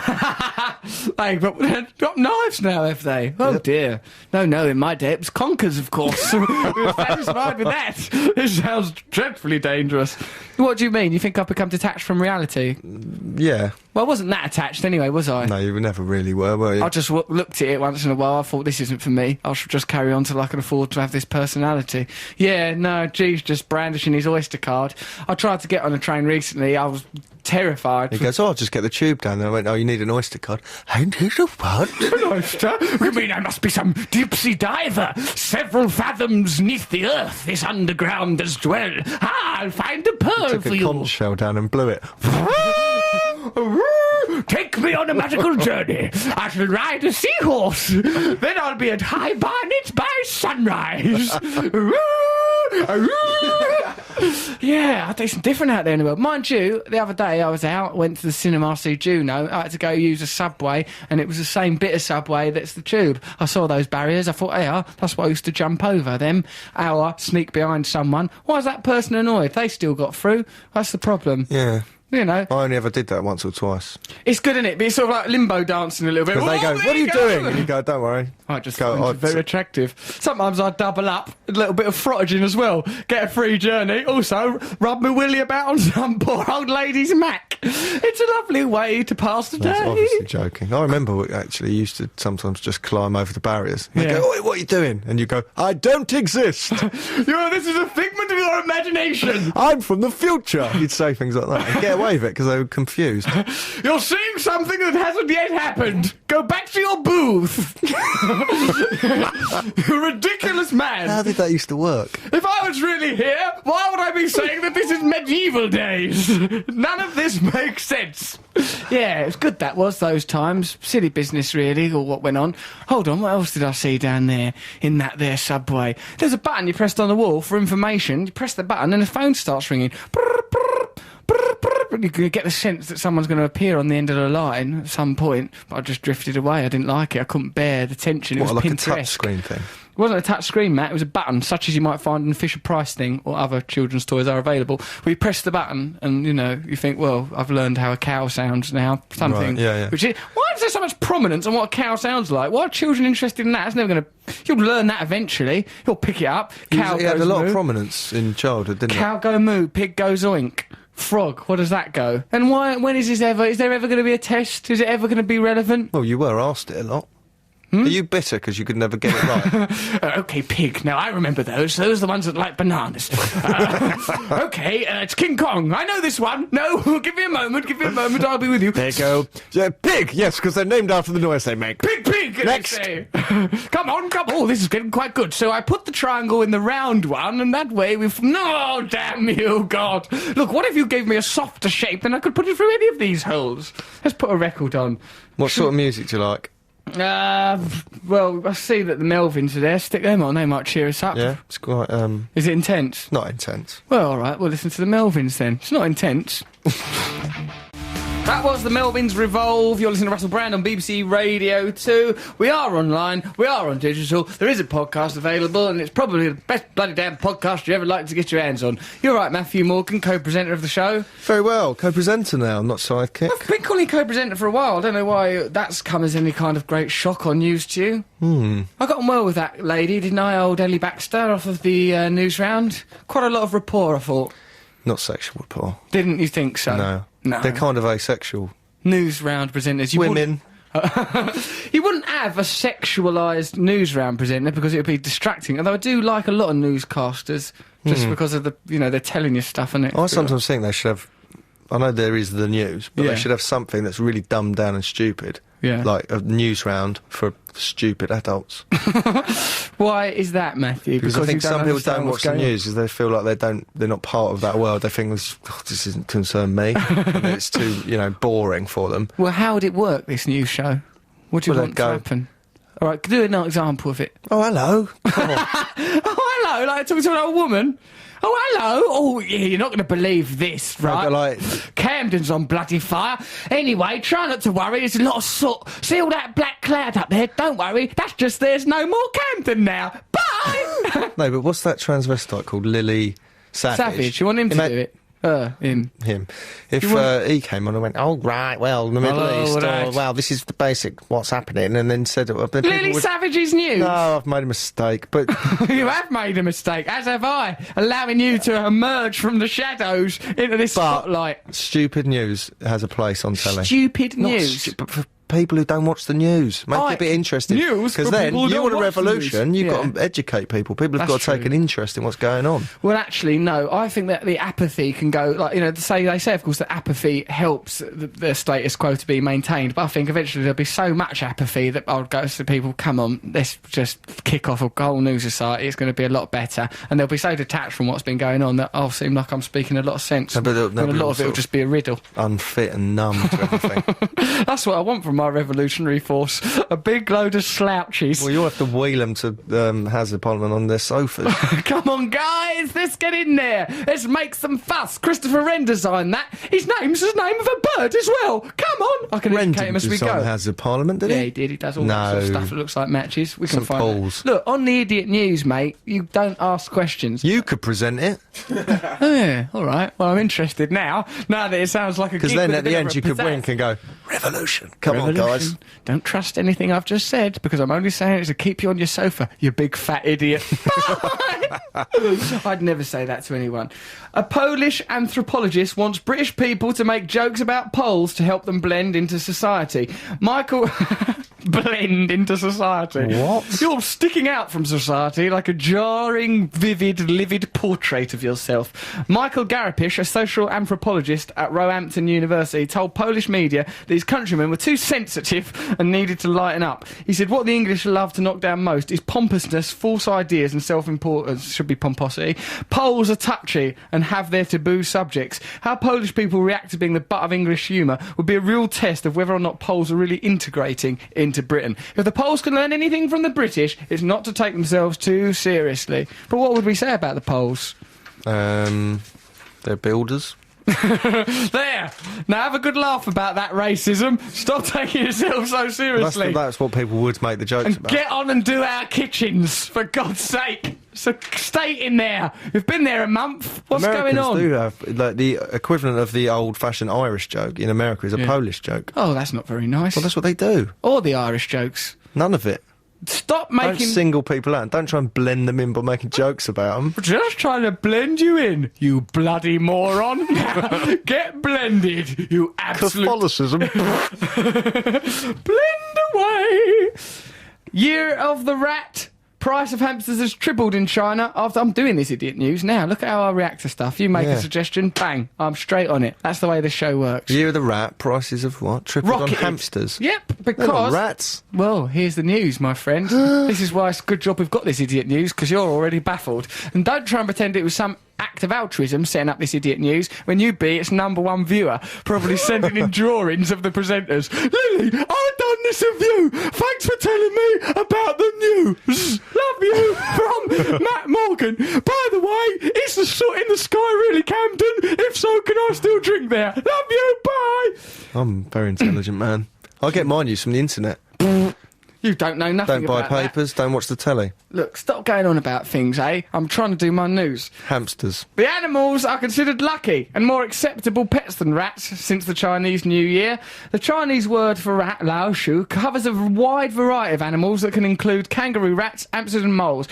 They've got knives now, have they? Oh, Yep. dear. No, in my day it was conkers, of course. We were satisfied with that. This sounds dreadfully dangerous. What do you mean? You think I've become detached from reality? Yeah. Well, I wasn't that attached anyway, was I? No, you never really were you? I just looked at it once in a while. I thought, this isn't for me. I should just carry on till I can afford to have this personality. Yeah, no, G's just brandishing his Oyster card. I tried to get on a train recently. I was terrified. He goes, I'll just get the tube down there. I went, oh, you need an Oyster card. I need a what? An oyster? You mean I must be some deep-sea diver? Several fathoms neath the earth, this underground does dwell. I'll find a pearl Took for a you. conch shell down and blew it. Take me on a magical journey. I shall ride a seahorse. Then I'll be at High Barnet by sunrise. Yeah, it's different out there in the world. Mind you, the other day I was out, went to the cinema, see Juno. I had to go use a subway, and it was the same bit of subway that's the tube. I saw those barriers. I thought, that's what I used to jump over. Them, sneak behind someone. Why is that person annoyed? They still got through. That's the problem. Yeah. You know, I only ever did that once or twice. it's good, isn't it? But it's sort of like limbo dancing a little bit. Because they Oh, go, there what are you go." doing? And you go, don't worry. I just Go, find it very attractive. Sometimes I double up, a little bit of frottaging as well. Get a free journey. Also, rub my willy about on some poor old lady's Mac. It's a lovely way to pass the That's day. obviously joking. I remember we actually used to sometimes just climb over the barriers. They Yeah. go, "Oi, what are you doing?" And you go, "I don't exist. This is a figment of your imagination. I'm from the future." You'd say things like that and get away with it because they were confused. You're seeing something that hasn't yet happened. Go back to your booth. You ridiculous man. How did that used to work? If I was really here, why would I be saying that this is medieval days? None of this makes sense. Yeah, it was good that was, those times. Silly business, really, or what went on. Hold on, what else did I see down there in that there subway? There's a button you pressed on the wall for information. You press the button and the phone starts ringing. You can get the sense that someone's going to appear on the end of the line at some point, but I just drifted away. I didn't like it. I couldn't bear the tension. It What, was like a Pinterest. touch screen thing? It wasn't a touch screen, Matt. It was a button, such as you might find in the Fisher-Price thing or other children's toys are available. Where you press the button and, you know, you think, well, I've learned how a cow sounds now. Something. Right, yeah. Which is, why is there so much prominence on what a cow sounds like? Why are children interested in that? It's never going to... You'll learn that eventually. You'll pick it up. Cow He had goes a lot moo. of prominence in childhood, didn't Cow go moo, pig goes oink. Frog, what does that go? And why? When is there ever going to be a test? Is it ever going to be relevant? it? Well, you were asked it a lot. Are you bitter because you could never get it right? Okay, pig. Now, I remember those. Those are the ones that like bananas. Okay, it's King Kong. I know this one. No, give me a moment. I'll be with you. There you go. Yeah, pig, yes, because they're named after the noise they make. Pig, Next. they say. Come on. Oh, this is getting quite good. So I put the triangle in the round one, and that way we've... No, damn you, God. Look, what if you gave me a softer shape, then I could put it through any of these holes? Let's put a record on. What sort of music do you like? Well, I see that the Melvins are there. Stick them on, they might cheer us up. Yeah, it's quite, Is it intense? not intense. Well, all right, we'll listen to the Melvins then. It's not intense. That was the Melvins Revolve. You're listening to Russell Brand on BBC Radio 2. We are online. We are on digital. There is a podcast available, and it's probably the best bloody damn podcast you ever like to get your hands on. You're right, Matthew Morgan, co-presenter of the show. Very well, co-presenter now, not sidekick. I've been calling you co-presenter for a while. I don't know why that's come as any kind of great shock or news to you. I got on well with that lady, didn't I, old Ellie Baxter, off of the Newsround? Quite a lot of rapport, I thought. Not sexual rapport. Didn't you think so? No. No. They're kind of asexual. Newsround presenters. You Women. You wouldn't have a sexualised Newsround presenter because it would be distracting. Although I do like a lot of newscasters just because of the, you know, they're telling you stuff and it. I sometimes think they should have... I know there is the news, but Yeah. they should have something that's really dumbed down and stupid. Yeah. Like a news round for stupid adults. Why is that, Matthew? Because I think you some people understand don't what's watch the going on? news because they feel like they're not part of that world. They think this doesn't concern me. And it's too, you know, boring for them. Well, how would it work, this news show? What do you Well, want they'd to go- happen? All right, do an example of it. Oh, hello. Oh, hello, like talking to an old woman. Oh, hello. Oh, yeah, you're not going to believe this, right? They'd go like- Camden's on bloody fire. Anyway, try not to worry. There's a lot of soot. See all that black cloud up there? Don't worry. That's just there's no more Camden now. Bye. No, but what's that transvestite called? Lily Savage. You want him to Ima- do it? Him. Him. If You want- he came on and went, oh, right, well, the Middle Oh, East, right. well, this is the basic what's happening, and then said... then people Lily would- Savage's news. No, I've made a mistake, but... You have made a mistake, as have I, allowing you to emerge from the shadows into this But- spotlight. Stupid news has a place on telly. Stupid Not news. but for people who don't watch the news. Make it a bit interesting. News Because for then, people who you don't want a watch the revolution, news. you've Yeah. got to educate people. People have That's got to take true. an interest in what's going on. Well, actually, no. I think that the apathy can go, like, you know, they say, of course, that apathy helps the status quo to be maintained. But I think eventually there'll be so much apathy that I'll go to people, come on, let's just kick off a whole new society. It's going to be a lot better. And they'll be so detached from what's been going on that I'll seem like I'm speaking a lot of sense. No, but and a lot of it will just be a riddle. Unfit and numb to everything. That's what I want from from our revolutionary force. A big load of slouches. Well, you'll have to wheel them to Hazard Parliament on their sofas. Come on, guys, let's get in there. Let's make some fuss. Christopher Wren designed that. His name's the name of a bird as well. Come on. I can Wren educate him as we didn't go. Hazard Parliament, did he? Yeah, he did. He does all that sort of stuff that looks like matches. We can St. find Paul's. that. Look, on the Idiot News, mate, you don't ask questions. You could present it. Oh, yeah, all right. Well, I'm interested now that it sounds like a Because gig then with a at the bit end of a you could pizzazz. wink and go, revolution. Come on, Revolution. guys. Don't trust anything I've just said, because I'm only saying it to keep you on your sofa, you big fat idiot. Bye! I'd never say that to anyone. A Polish anthropologist wants British people to make jokes about Poles to help them blend into society. Michael... blend into society. What? You're sticking out from society like a jarring, vivid, livid portrait of yourself. Michael Garapish, a social anthropologist at Roehampton University, told Polish media that his countrymen were too sensitive and needed to lighten up. He said, what the English love to knock down most is pompousness, false ideas and self-importance. Should be pomposity. Poles are touchy and have their taboo subjects. How Polish people react to being the butt of English humour would be a real test of whether or not Poles are really integrating into Britain. If the Poles can learn anything from the British, it's not to take themselves too seriously. But what would we say about the Poles? They're builders. There! Now have a good laugh about that racism. Stop taking yourself so seriously. That's what people would make the jokes And about. get on and do our kitchens, for God's sake. So stay in there. You've been there a month. What's Americans going on? do have, like, the equivalent of the old-fashioned Irish joke in America is a Polish joke. Oh, that's not very nice. Well, that's what they do. Or the Irish jokes. None of it. Stop Don't making... single people out. Don't try and blend them in by making jokes about them. Just trying to blend you in, you bloody moron. Get blended, you absolute... Catholicism. Blend away. Year of the Rat. Price of hamsters has tripled in China after... I'm doing this Idiot News now. Look at how I react to stuff. You make a suggestion, bang, I'm straight on it. That's the way the show works. Year of the Rat, prices of what? Tripled Rocketed. on hamsters. Yep, They're not because... rats. Well, here's the news, my friend. This is why it's a good job we've got this Idiot News, because you're already baffled. And don't try and pretend it was some act of altruism setting up this Idiot News when you be its #1 viewer, probably sending in drawings of the presenters. Lily, I've done this of you. Thanks for telling me about the news. Love you, from Matt Morgan. By the way, is the soot in the sky really Camden? If so, can I still drink there? Love you, bye. I'm a very intelligent man. I get my news from the internet. You don't know nothing Don't buy about that. papers, don't watch the telly. Look, stop going on about things, eh? I'm trying to do my news. Hamsters. The animals are considered lucky and more acceptable pets than rats since the Chinese New Year. The Chinese word for rat, lao shu, covers a wide variety of animals that can include kangaroo rats, hamsters and moles.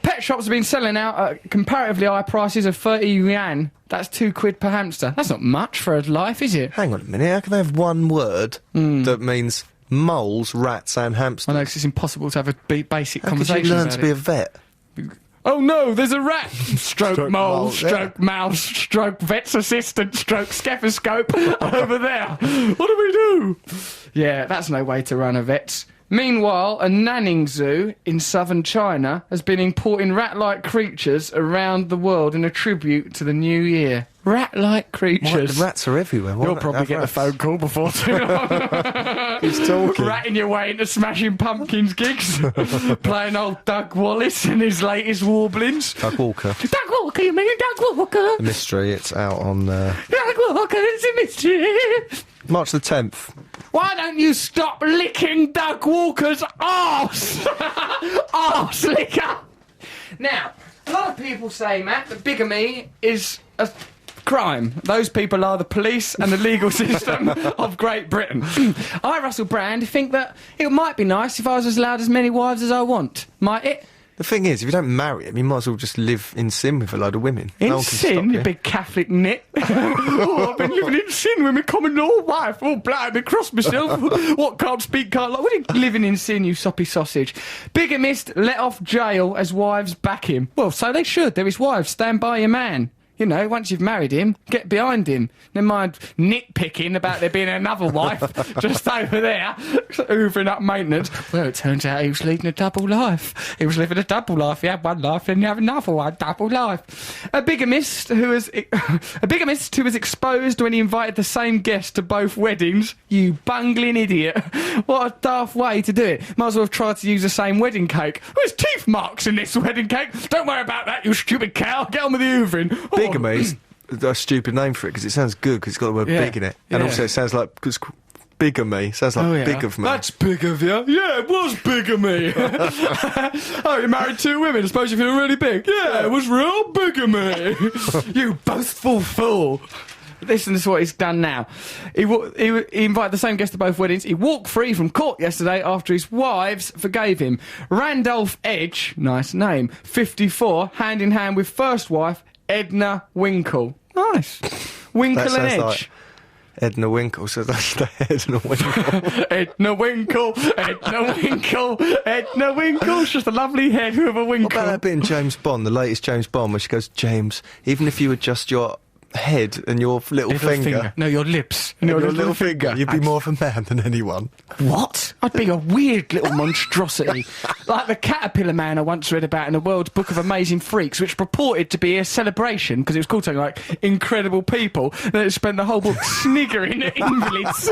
Pet shops have been selling out at comparatively high prices of 30 yuan. That's £2 per hamster. That's not much for a life, is it? Hang on a minute, how can they have one word that means moles, rats and hamsters? I know, 'cause it's impossible to have a basic How could conversation you learn about to be it. a vet? Oh no, there's a rat! Stroke mole, mole, stroke mouse, stroke vet's assistant, stroke stethoscope over there. What do we do? Yeah, that's no way to run a vet's. Meanwhile, a Nanning zoo in southern China has been importing rat-like creatures around the world in a tribute to the new year. Rat-like creatures. The rats are everywhere. Why You'll not probably have get the rats? phone call before too long. He's talking. Ratting your way into Smashing Pumpkins gigs. Playing old Doug Wallace and his latest warblings. Doug Walker. Doug Walker, you mean Doug Walker? The mystery, it's out on Doug Walker, it's a mystery. March the 10th. Why don't you stop licking Doug Walker's arse? Arse licker. Now, a lot of people say, Matt, that bigamy is a crime. Those people are the police and the legal system of Great Britain. I, Russell Brand, think that it might be nice if I was allowed as many wives as I want. Might it? The thing is, if you don't marry him, you might as well just live in sin with a load of women. In No one can stop sin, you you. big Catholic nit. Oh, I've been living in sin with my common law wife. Oh, blimey, cross myself. What, can't speak, can't lie. What are you living in sin, you soppy sausage? Bigamist let off jail as wives back him. Well, so they should. They're his wives. Stand by your man. You know, once you've married him, get behind him. Never mind nitpicking about there being another wife just over there, hoovering up maintenance. Well, it turns out he was leading a double life. He was living a double life. He had one life, then you have another one. Double life. A bigamist who was exposed when he invited the same guest to both weddings. You bungling idiot. What a daft way to do it. Might as well have tried to use the same wedding cake. There's teeth marks in this wedding cake. Don't worry about that, you stupid cow. Get on with the hoovering. Oh. Bigamy's a stupid name for it because it sounds good because it's got the word big in it. And also it sounds like, because bigamy sounds like big of me. That's big of you. Yeah, it was big of me. Oh, you married 2 women. I suppose you feel really big. Yeah, it was real big of me. You boastful fool. Listen, this is what he's done now. He invited the same guest to both weddings. He walked free from court yesterday after his wives forgave him. Randolph Edge, nice name, 54, hand in hand with first wife Edna Winkle. Nice. Winkle and Edge. Like Edna Winkle, so that's the Edna Winkle. Edna Winkle, Edna Winkle, Edna Winkle. It's just a lovely head with a winkle. What about that bit in James Bond, the latest James Bond, where she goes, James, even if you adjust your head and your little finger. No, your lips. And your little finger. You'd be more of a man than anyone. What? I'd be a weird little monstrosity. Like the caterpillar man I once read about in the World's Book of Amazing Freaks, which purported to be a celebration, because it was called something like Incredible People, and it spent the whole book sniggering at invalids.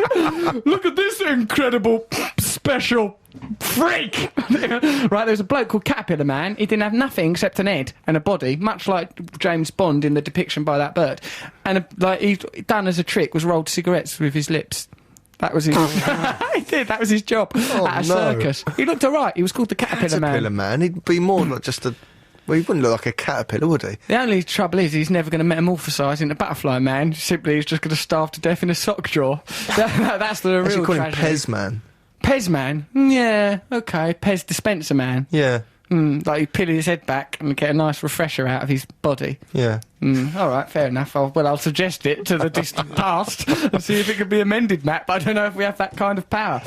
Look at this incredible special freak! Right, there was a bloke called Caterpillar Man. He didn't have nothing except an head and a body, much like James Bond in the depiction by that bird. And like he'd done as a trick was rolled cigarettes with his lips. That was his. He did. That was his job at a circus. He looked alright. He was called the Caterpillar Man. Caterpillar Man. He'd be more like just a. Well, he wouldn't look like a caterpillar, would he? The only trouble is he's never going to metamorphosise into Butterfly Man. Simply, he's just going to starve to death in a sock drawer. That's the real Actually, call him tragedy. Pez Man. Pez Man? Yeah, okay. Pez Dispenser Man. Yeah. Like you peel his head back and get a nice refresher out of his body. Yeah. All right, fair enough. I'll suggest it to the distant past and see if it can be amended, Matt, but I don't know if we have that kind of power.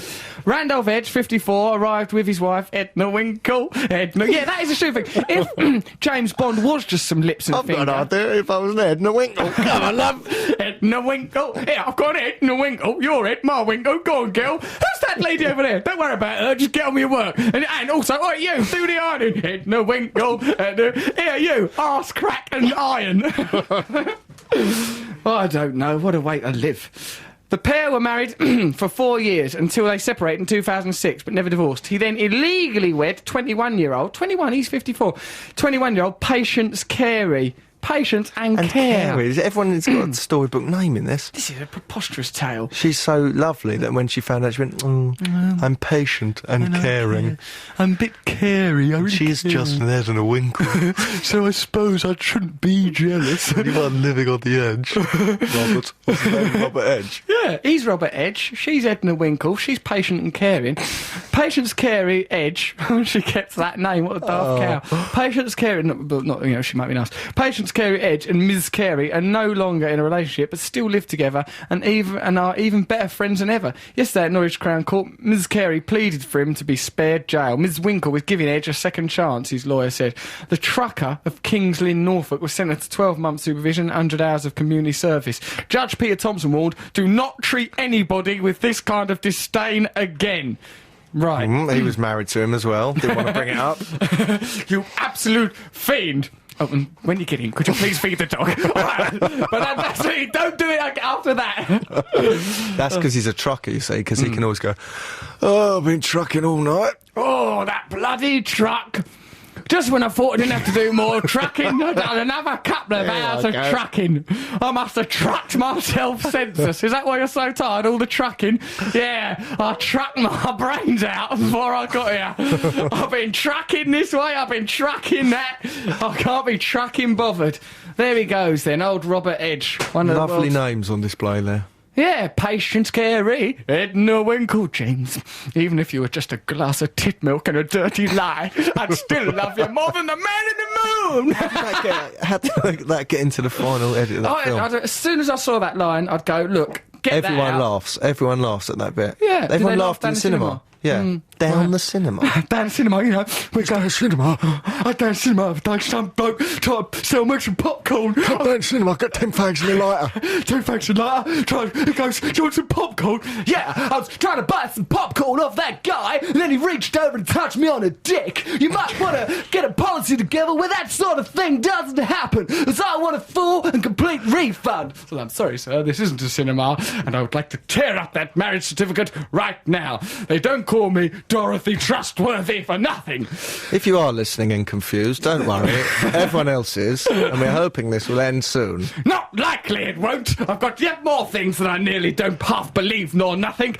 Randolph Edge, 54, arrived with his wife, Edna Winkle. Yeah, that is a true thing. If James Bond was just some lips and fingers... I've got an idea if I was an Edna Winkle. Come on, love. Edna Winkle. Yeah, I've got Edna Winkle. Your Ed, my Winkle. Go on, girl. Who's that lady over there? Don't worry about her. Just get on with your work. And also, you, do the ironing. Edna Winkle. Here, you, arse crack and iron. I don't know. What a way to live. The pair were married for 4 years until they separated in 2006, but never divorced. He then illegally wed 21-year-old... 21, he's 54. 21-year-old Patience Carey. Patience and care. Carey. Everyone's got a storybook name in this. This is a preposterous tale. She's so lovely that when she found out, she went, I'm patient and caring. I'm a bit carey. She's just an Ed and a Winkle. So I suppose I shouldn't be jealous. You are living on the edge. Robert. What's his name? Robert Edge. Yeah, he's Robert Edge. She's Edna Winkle. She's patient and caring. Patience Carey Edge. She kept that name. What a daft cow. Patience Carey. Not, she might be nice. Patience Carey Edge and Ms. Carey are no longer in a relationship, but still live together and are even better friends than ever. Yesterday at Norwich Crown Court, Ms. Carey pleaded for him to be spared jail. Ms. Winkle was giving Edge a second chance, his lawyer said. The trucker of Kings Lynn, Norfolk, was sentenced to 12 months supervision, 100 hours of community service. Judge Peter Thompson warned, do not treat anybody with this kind of disdain again. Right. He was married to him as well. Didn't want to bring it up. You absolute fiend. Oh, and when you get in, could you please feed the dog? But that's it. Don't do it after that. That's because he's a trucker, you see, because he can always go, I've been trucking all night. Oh, that bloody truck. Just when I thought I didn't have to do more trucking, I done another couple of hours of trucking. I must have trucked myself senseless. Is that why you're so tired, all the trucking? Yeah, I trucked my brains out before I got here. I've been trucking this way, I've been trucking that. I can't be trucking bothered. There he goes then, old Robert Edge. One of the Lovely world's... names on display there. Yeah, Patience Carey, Edna Winkle, James. Even if you were just a glass of tit milk and a dirty lie, I'd still love you more than the man in the moon. How did that get into the final edit of that film? As soon as I saw that line, I'd go, look, get Everyone that out. laughs. Everyone laughs at that bit. Yeah. Everyone did they laughed laugh in the cinema. Yeah, down the cinema. Down the cinema, you know. We go to the cinema. I down the cinema. Like some bloke try to sell me some popcorn. Down the cinema, I've got 10 fags in the lighter. 10 fags in the lighter. He goes, do you want some popcorn? Yeah, I was trying to buy some popcorn off that guy, and then he reached over and touched me on the dick. You might want to get a policy together where that sort of thing doesn't happen, as I want a full and complete refund. Well, I'm sorry, sir, this isn't a cinema, and I would like to tear up that marriage certificate right now. They don't call me Dorothy Trustworthy for nothing. If you are listening and confused, don't worry. Everyone else is, and we're hoping this will end soon. Not likely it won't. I've got yet more things that I nearly don't half believe nor nothing.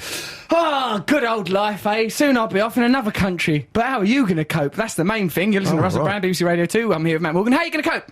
Ah, good old life, eh? Soon I'll be off in another country. But how are you going to cope? That's the main thing. You're listening to Russell Brand, BBC Radio 2. I'm here with Matt Morgan. How are you going to cope?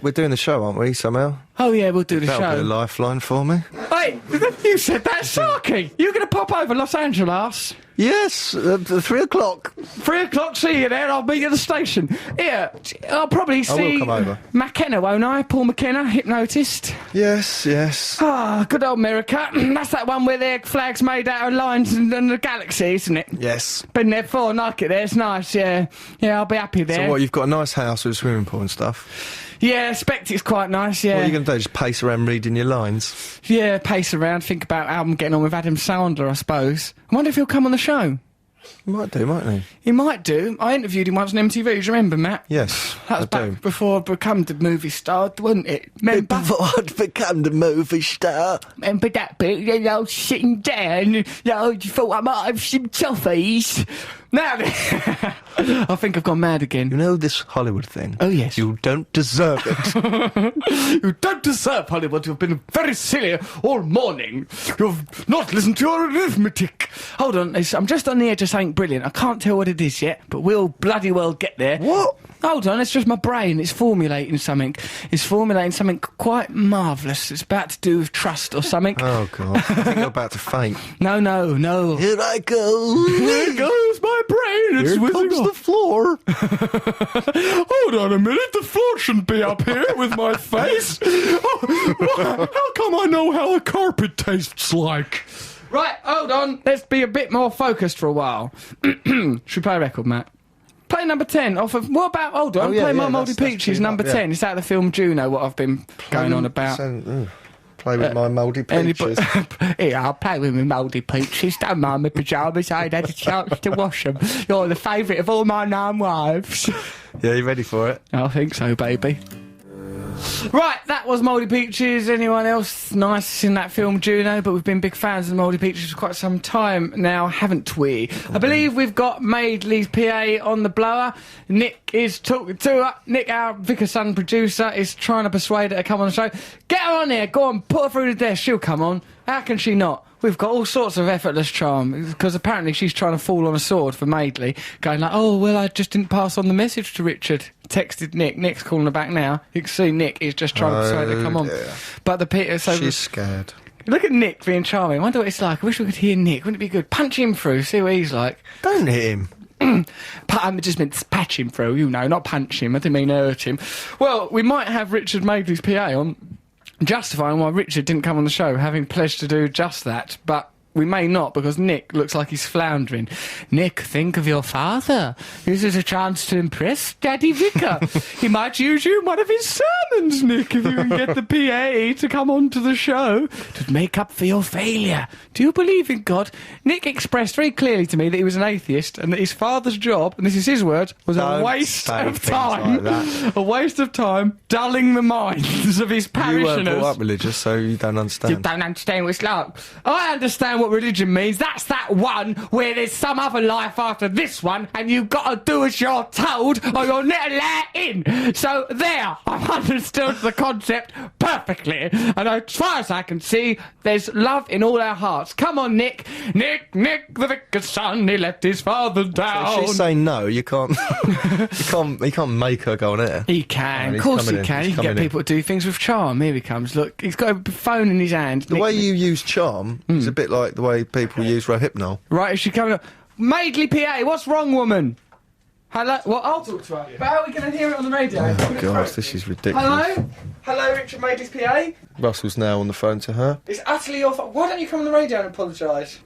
We're doing the show, aren't we, somehow? Oh, yeah, we'll do the That'll be a show. lifeline for me. Hey, you said that, Sarky. You're going to pop over Los Angeles? Yes, 3 o'clock. 3 o'clock, see you there. I'll meet you at the station. Here, I'll probably see come over. McKenna, won't I? Paul McKenna, hypnotist. Yes, yes. Ah, good old America. That's that one where their flag's made out of lines and the galaxy, isn't it? Yes. Been there before, I like it there. It's nice, yeah. Yeah, I'll be happy there. So what, you've got a nice house with a swimming pool and stuff? Yeah, I expect it's quite nice, yeah. What are you going to do, just pace around reading your lines? Yeah, pace around, think about how I'm getting on with Adam Sandler, I suppose. I wonder if he'll come on the show. He might do, mightn't he? He might do. I interviewed him once on MTV, do you remember, Matt? Yes, That was I back do. before I'd become the movie star, wasn't it? Remember? Before I'd become the movie star. Remember that bit, you know, sitting down, you know, you thought I might have some toffees. Now then, I think I've gone mad again. You know this Hollywood thing? Oh, yes. You don't deserve it. You don't deserve Hollywood. You've been very silly all morning. You've not listened to your arithmetic. Hold on, I'm just on the edge of something brilliant. I can't tell what it is yet, but we'll bloody well get there. What? Hold on, it's just my brain. It's formulating something. It's formulating something quite marvellous. It's about to do with trust or something. Oh, God. I think you're about to faint. No. Here I go. There goes my brain. It's Here whizzing comes off. the floor. Hold on a minute, the floor shouldn't be up here with my face. Oh, how come I know how a carpet tastes like? Right, hold on. Let's be a bit more focused for a while. Should we play a record, Matt? Play number 10 off of... What about... Hold on, Oh, yeah, play my yeah, Mouldy that's Peaches, tune number up, yeah. 10. It's out of the film Juno, what I've been going on about. Play with my mouldy peaches. Here, I'll play with my mouldy peaches. Don't mind my pyjamas. I ain't had a chance to wash them. You're the favourite of all my 9 wives. Yeah, you ready for it? I think so, baby. Right, that was Mouldy Peaches. Anyone else nice in that film, Juno? But we've been big fans of Mouldy Peaches for quite some time now, haven't we? I believe we've got Madeley PA on the blower. Nick is talking to her. Nick, our Vicar Son producer, is trying to persuade her to come on the show. Get her on here. Go on, put her through the desk. She'll come on. How can she not? We've got all sorts of effortless charm, because apparently she's trying to fall on a sword for Madeley, going like, oh, well, I just didn't pass on the message to Richard. Texted Nick. Nick's calling her back now. You can see Nick is just trying to persuade her to come on. Dear. But the Peter... So She's scared. look at Nick being charming. I wonder what it's like. I wish we could hear Nick. Wouldn't it be good? Punch him through, see what he's like. Don't hit him. I just meant patch him through, you know, not punch him. I didn't mean hurt him. Well, we might have Richard Madeley's PA on, justifying why Richard didn't come on the show, having pledged to do just that, but we may not, because Nick looks like he's floundering. Nick, think of your father. This is a chance to impress Daddy Vicar. He might use you in one of his sermons, Nick, if you can get the PA to come on to the show to make up for your failure. Do you believe in God? Nick expressed very clearly to me that he was an atheist and that his father's job, and this is his words, was a Don't waste say of things time. like that. A waste of time dulling the minds of his You weren't parishioners. brought up religious, so you don't You understand. don't understand what it's like. I understand what religion means. That's that one where there's some other life after this one, and you've got to do as you're told, or you're not allowed in. So there, I've understood the concept perfectly. And as far as I can see, there's love in all our hearts. Come on, Nick. Nick, the vicar's son, he left his father down. If she's saying no, you can't. you can't make her go on air. He can, Oh, of he's course he coming in, can. he's He can get coming in. people to do things with charm. Here he comes. Look, he's got a phone in his hand. The way you use charm is a bit like the way people use Rohypnol. Right, is she coming up? Madeley PA, what's wrong, woman? Hello? Well, I'll talk to her. But how are we going to hear it on the radio? Oh, gosh, this is ridiculous. Hello? Hello, Richard Madeley's PA? Russell's now on the phone to her. It's utterly your fault. Why don't you come on the radio and apologise?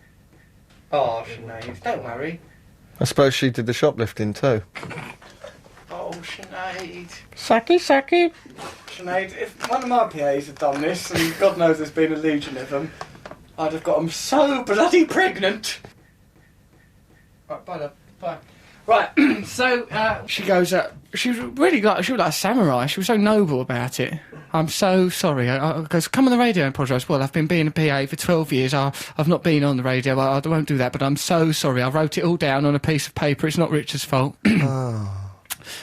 Oh, Sinead, don't worry. I suppose she did the shoplifting too. Oh, Sinead. Sucky. Sinead, if one of my PAs had done this, and God knows there's been a legion of them, I'd have got them so bloody pregnant. Right, bye, love. Bye. Right, so she goes up. She was like a samurai. She was so noble about it. I'm so sorry. I goes, come on the radio and apologise. Well, I've been being a PA for 12 years. I've not been on the radio. I won't do that, but I'm so sorry. I wrote it all down on a piece of paper. It's not Richard's fault.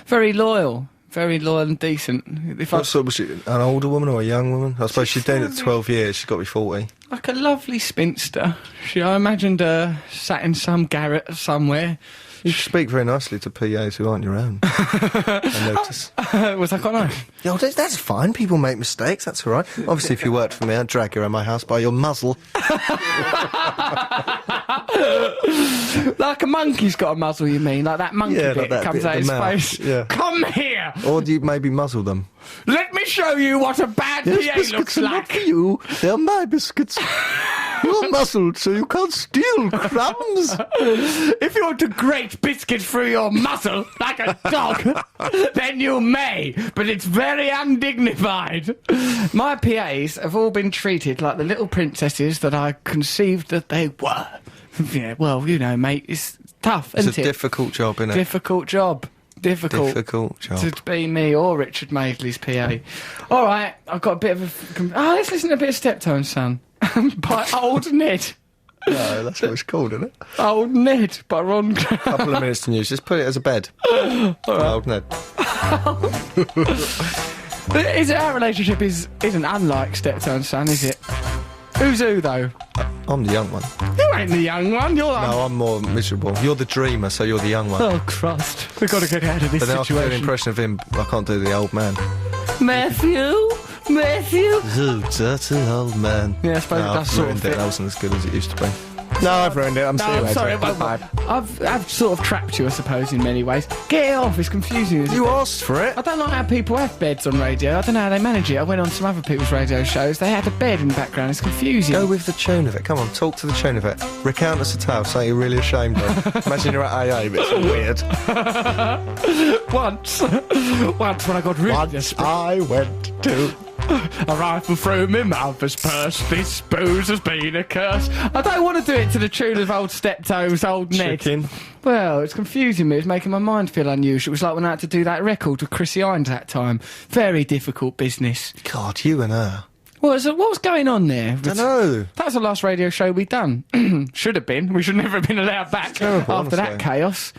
Very loyal and decent. What sort was she? An older woman or a young woman? I suppose she's doing it 12 years. She's got to be 40. Like a lovely spinster. I imagined her sat in some garret somewhere. You speak very nicely to PAs who aren't your own. I notice. Was that quite nice? Yeah, that's fine. People make mistakes. That's all right. Obviously, if you worked for me, I'd drag you around my house by your muzzle. Like a monkey's got a muzzle, you mean? Like that monkey bit like that comes bit out of his the mouth. face. Yeah. Come here! Or do you maybe muzzle them? Let me show you what a bad PA looks like. For you. They're my biscuits. You're muzzled, so you can't steal crumbs. If you want to grate biscuits through your muzzle like a dog, then you may, but it's very undignified. My PAs have all been treated like the little princesses that I conceived that they were. Yeah, well, you know, mate, it's tough, isn't it? It's a difficult job, isn't it? Difficult job. Difficult job. To be me or Richard Madeley's PA. All right, I've got a bit of a... let's listen to a bit of Steptoe Son by Old Ned. No, that's what it's called, isn't it? Old Ned by Ron. Couple of minutes to news. Just put it as a bed. Old Ned. Our relationship isn't unlike Steptoe Son, is it? Who's who, though? I'm the young one. You ain't the young one, you're like... No, I'm more miserable. You're the dreamer, so you're the young one. Oh, Christ. We've got to get out of this But then I can do an situation. impression of him. I can't do the old man. Matthew? You dirty old man. Yeah, I suppose it does I've sort of ruined fit. it. That wasn't as good as it used to be. No, I've ruined it. I'm No, I'm sorry. I've sort of trapped you, I suppose, in many ways. Get it off. It's confusing. You asked for it. I don't like how people have beds on radio. I don't know how they manage it. I went on some other people's radio shows. They had a bed in the background. It's confusing. Go with the tune of it. Come on, talk to the tune of it. Recount us a tale, something you're really ashamed of. Imagine you're at AA, but it's weird. Once when I got really desperate, I went to... a rifle through my mother's purse. This booze has been a curse. I don't want to do it to the tune of old Steptoe's Old Ned. Chicken. Well, it's confusing me. It's making my mind feel unusual. It was like when I had to do that record with Chrissy Hines that time. Very difficult business. God, you and her. What was going on there? I know. That was the last radio show we'd done. Should have been. We should never have been allowed back Terrible, after that honestly. chaos.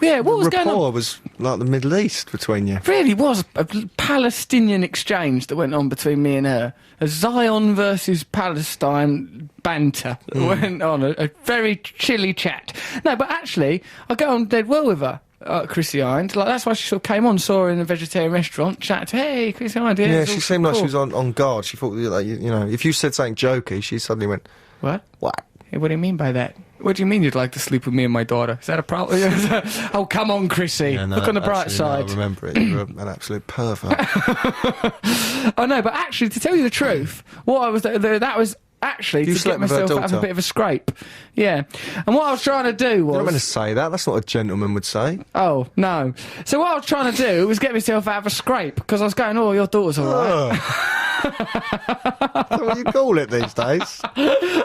Yeah, what was going on? Rapport was like the Middle East between you. Really was a Palestinian exchange that went on between me and her. A Zion versus Palestine banter that went on. A very chilly chat. No, but actually, I get on dead well with her. Chrissy Hines, like that's why she sort of came on, saw her in a vegetarian restaurant, chatted to her, hey, Chrissy Hines. Yeah, she seemed like cool. she was on guard. She thought, like, you know, if you said something jokey, she suddenly went, What? what? Hey, what do you mean by that? What do you mean you'd like to sleep with me and my daughter? Is that a problem? Oh, come on, Chrissy. Yeah, no, look on the bright actually, side. No, I remember it. You were an absolute pervert. I know, but actually, to tell you the truth, what I was that was actually You to slept get with her myself out of a daughter? bit of a scrape. Yeah, and what I was trying to do You're not meant to was. say that. That's not what a gentleman would say. Oh no! So what I was trying to do was get myself out of a scrape because I was going, "Oh, your daughter's all right." Ugh. That's what you call it these days.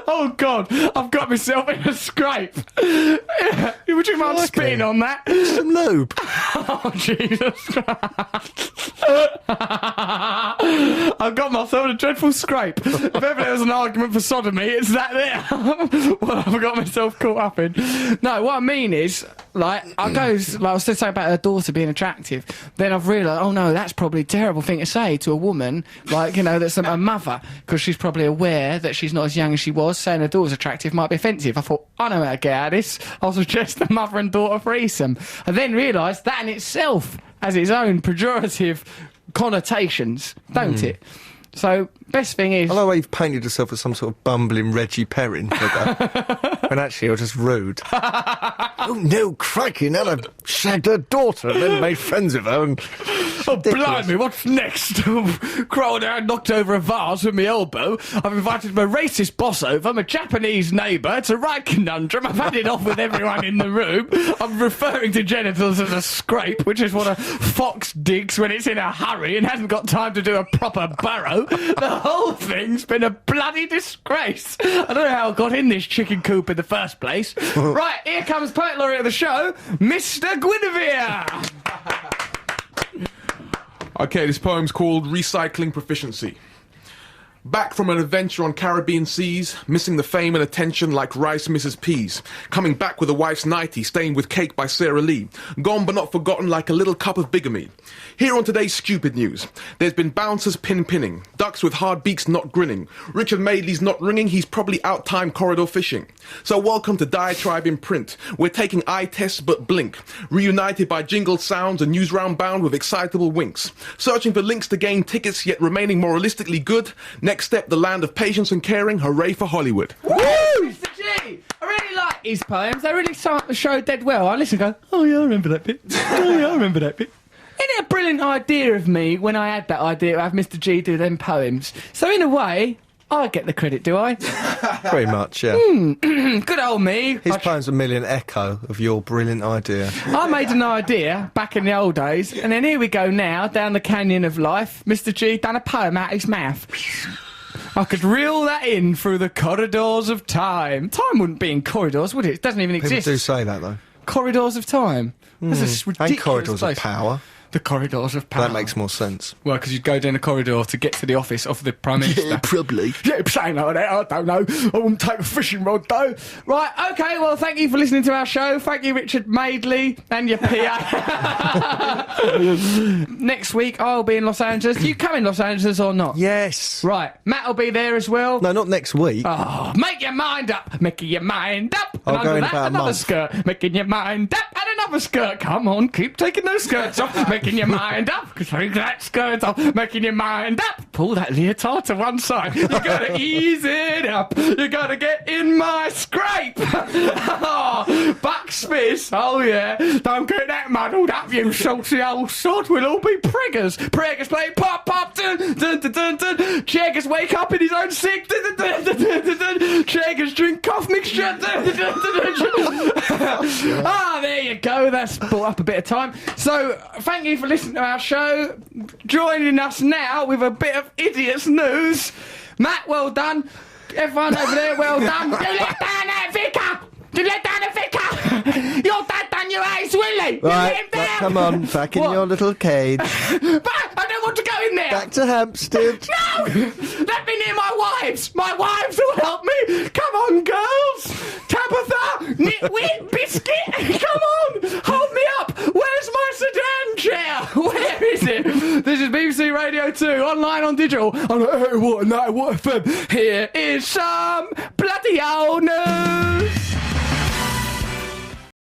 Oh God, I've got myself in a scrape. Would you mind Okay. spitting on that? Some lube. Oh, Jesus Christ. I've got myself in a dreadful scrape. If ever there was an argument for sodomy, it's that there. What I've got myself caught up in. No, what I mean is, like, I was saying about her daughter being attractive. Then I've realised, oh no, that's probably a terrible thing to say to a woman, like, you know, that's a mother, because she's probably aware that she's not as young as she was. Saying her daughter's attractive might be offensive. I thought, I know how to get out of this. I'll suggest a mother and daughter threesome. I then realised that in itself has its own pejorative connotations, don't it? So, best thing is... I like the way you've painted yourself as some sort of bumbling Reggie Perrin figure. When actually you're just rude. Oh no, crikey, now I've shagged her daughter and then made friends with her and... Oh, blimey, what's next? Crawled out and knocked over a vase with my elbow. I've invited my racist boss over, my Japanese neighbour. It's a right conundrum. I've had it off with everyone in the room. I'm referring to genitals as a scrape, which is what a fox digs when it's in a hurry and hasn't got time to do a proper burrow. The whole thing's been a bloody disgrace. I don't know how I got in this chicken coop in the first place. Right, here comes Poet Laureate of the show, Mr. Guinevere. Okay, this poem's called Recycling Proficiency. Back from an adventure on Caribbean seas, missing the fame and attention like rice misses peas. Coming back with a wife's nightie stained with cake by Sarah Lee. Gone but not forgotten like a little cup of bigamy. Here on today's stupid news, there's been bouncers pinning, ducks with hard beaks not grinning. Richard Madeley's not ringing, he's probably out time corridor fishing. So welcome to Diatribe in Print. We're taking eye tests but blink. Reunited by Jingle sounds and Newsround bound with excitable winks. Searching for links to gain tickets yet remaining moralistically good. Next step, the land of patience and caring. Hooray for Hollywood. Woo! Mr. G! I really like his poems. They really start the show dead well. I listen and go, oh yeah, I remember that bit. Oh yeah, I remember that bit. Isn't it a brilliant idea of me when I had that idea to have Mr. G do them poems? So in a way, I get the credit, do I? Pretty much, yeah. Good old me. His poem's a million echo of your brilliant idea. I made an idea back in the old days, and then here we go now, down the canyon of life. Mr. G done a poem out his mouth. I could reel that in through the corridors of time. Time wouldn't be in corridors, would it? It doesn't even People exist. do say that, though. Corridors of time. This is ridiculous. And corridors place. of power. The corridors of power. That makes more sense. Well, because you'd go down a corridor to get to the office of the Prime Minister. Probably. Yeah, saying like that, I don't know. I wouldn't take a fishing rod, though. Right, OK, well, thank you for listening to our show. Thank you, Richard Madeley, and your PA. Next week, I'll be in Los Angeles. Do you come in Los Angeles or not? Yes. Right, Matt will be there as well. No, not next week. Oh, make your mind up. Making your mind up. I'll and go under in that, about a another month. skirt. Making your mind up. And another skirt. Come on, keep taking those skirts off. Making your mind up. Take that skirt off. Making your mind up. Pull that leotard to one side. You gotta ease it up. You gotta get in my scrape. Oh, Buck Smith. Oh, yeah. Don't get that muddled up, you salty old sod. We'll all be priggers. Priggers play pop, pop, dun, dun, dun, dun, dun. Cheggers wake up in his own sick. Dun, dun, dun, dun, dun, dun. Cheggers drink cough mixture. Dun, dun, dun, dun, dun. Ah, there you go. That's brought up a bit of time. So, thank you for listening to our show. Joining us now with a bit of idiots news. Matt, well done. Everyone over there, well done. You let down that vicar. You let down the vicar. Your dad done your ace, Willie. You let Right, him down. come on, back in What? your little cage. But I don't want to go in there. Back to Hampstead. No! Let me near my wives! My wives will help me! Come on, girls! Tabitha! Nitwit! Biscuit! Come on! Hold me up! Where's my sedan chair? Where is it? This is BBC Radio 2, online on digital. On What FM. Here is some bloody old news!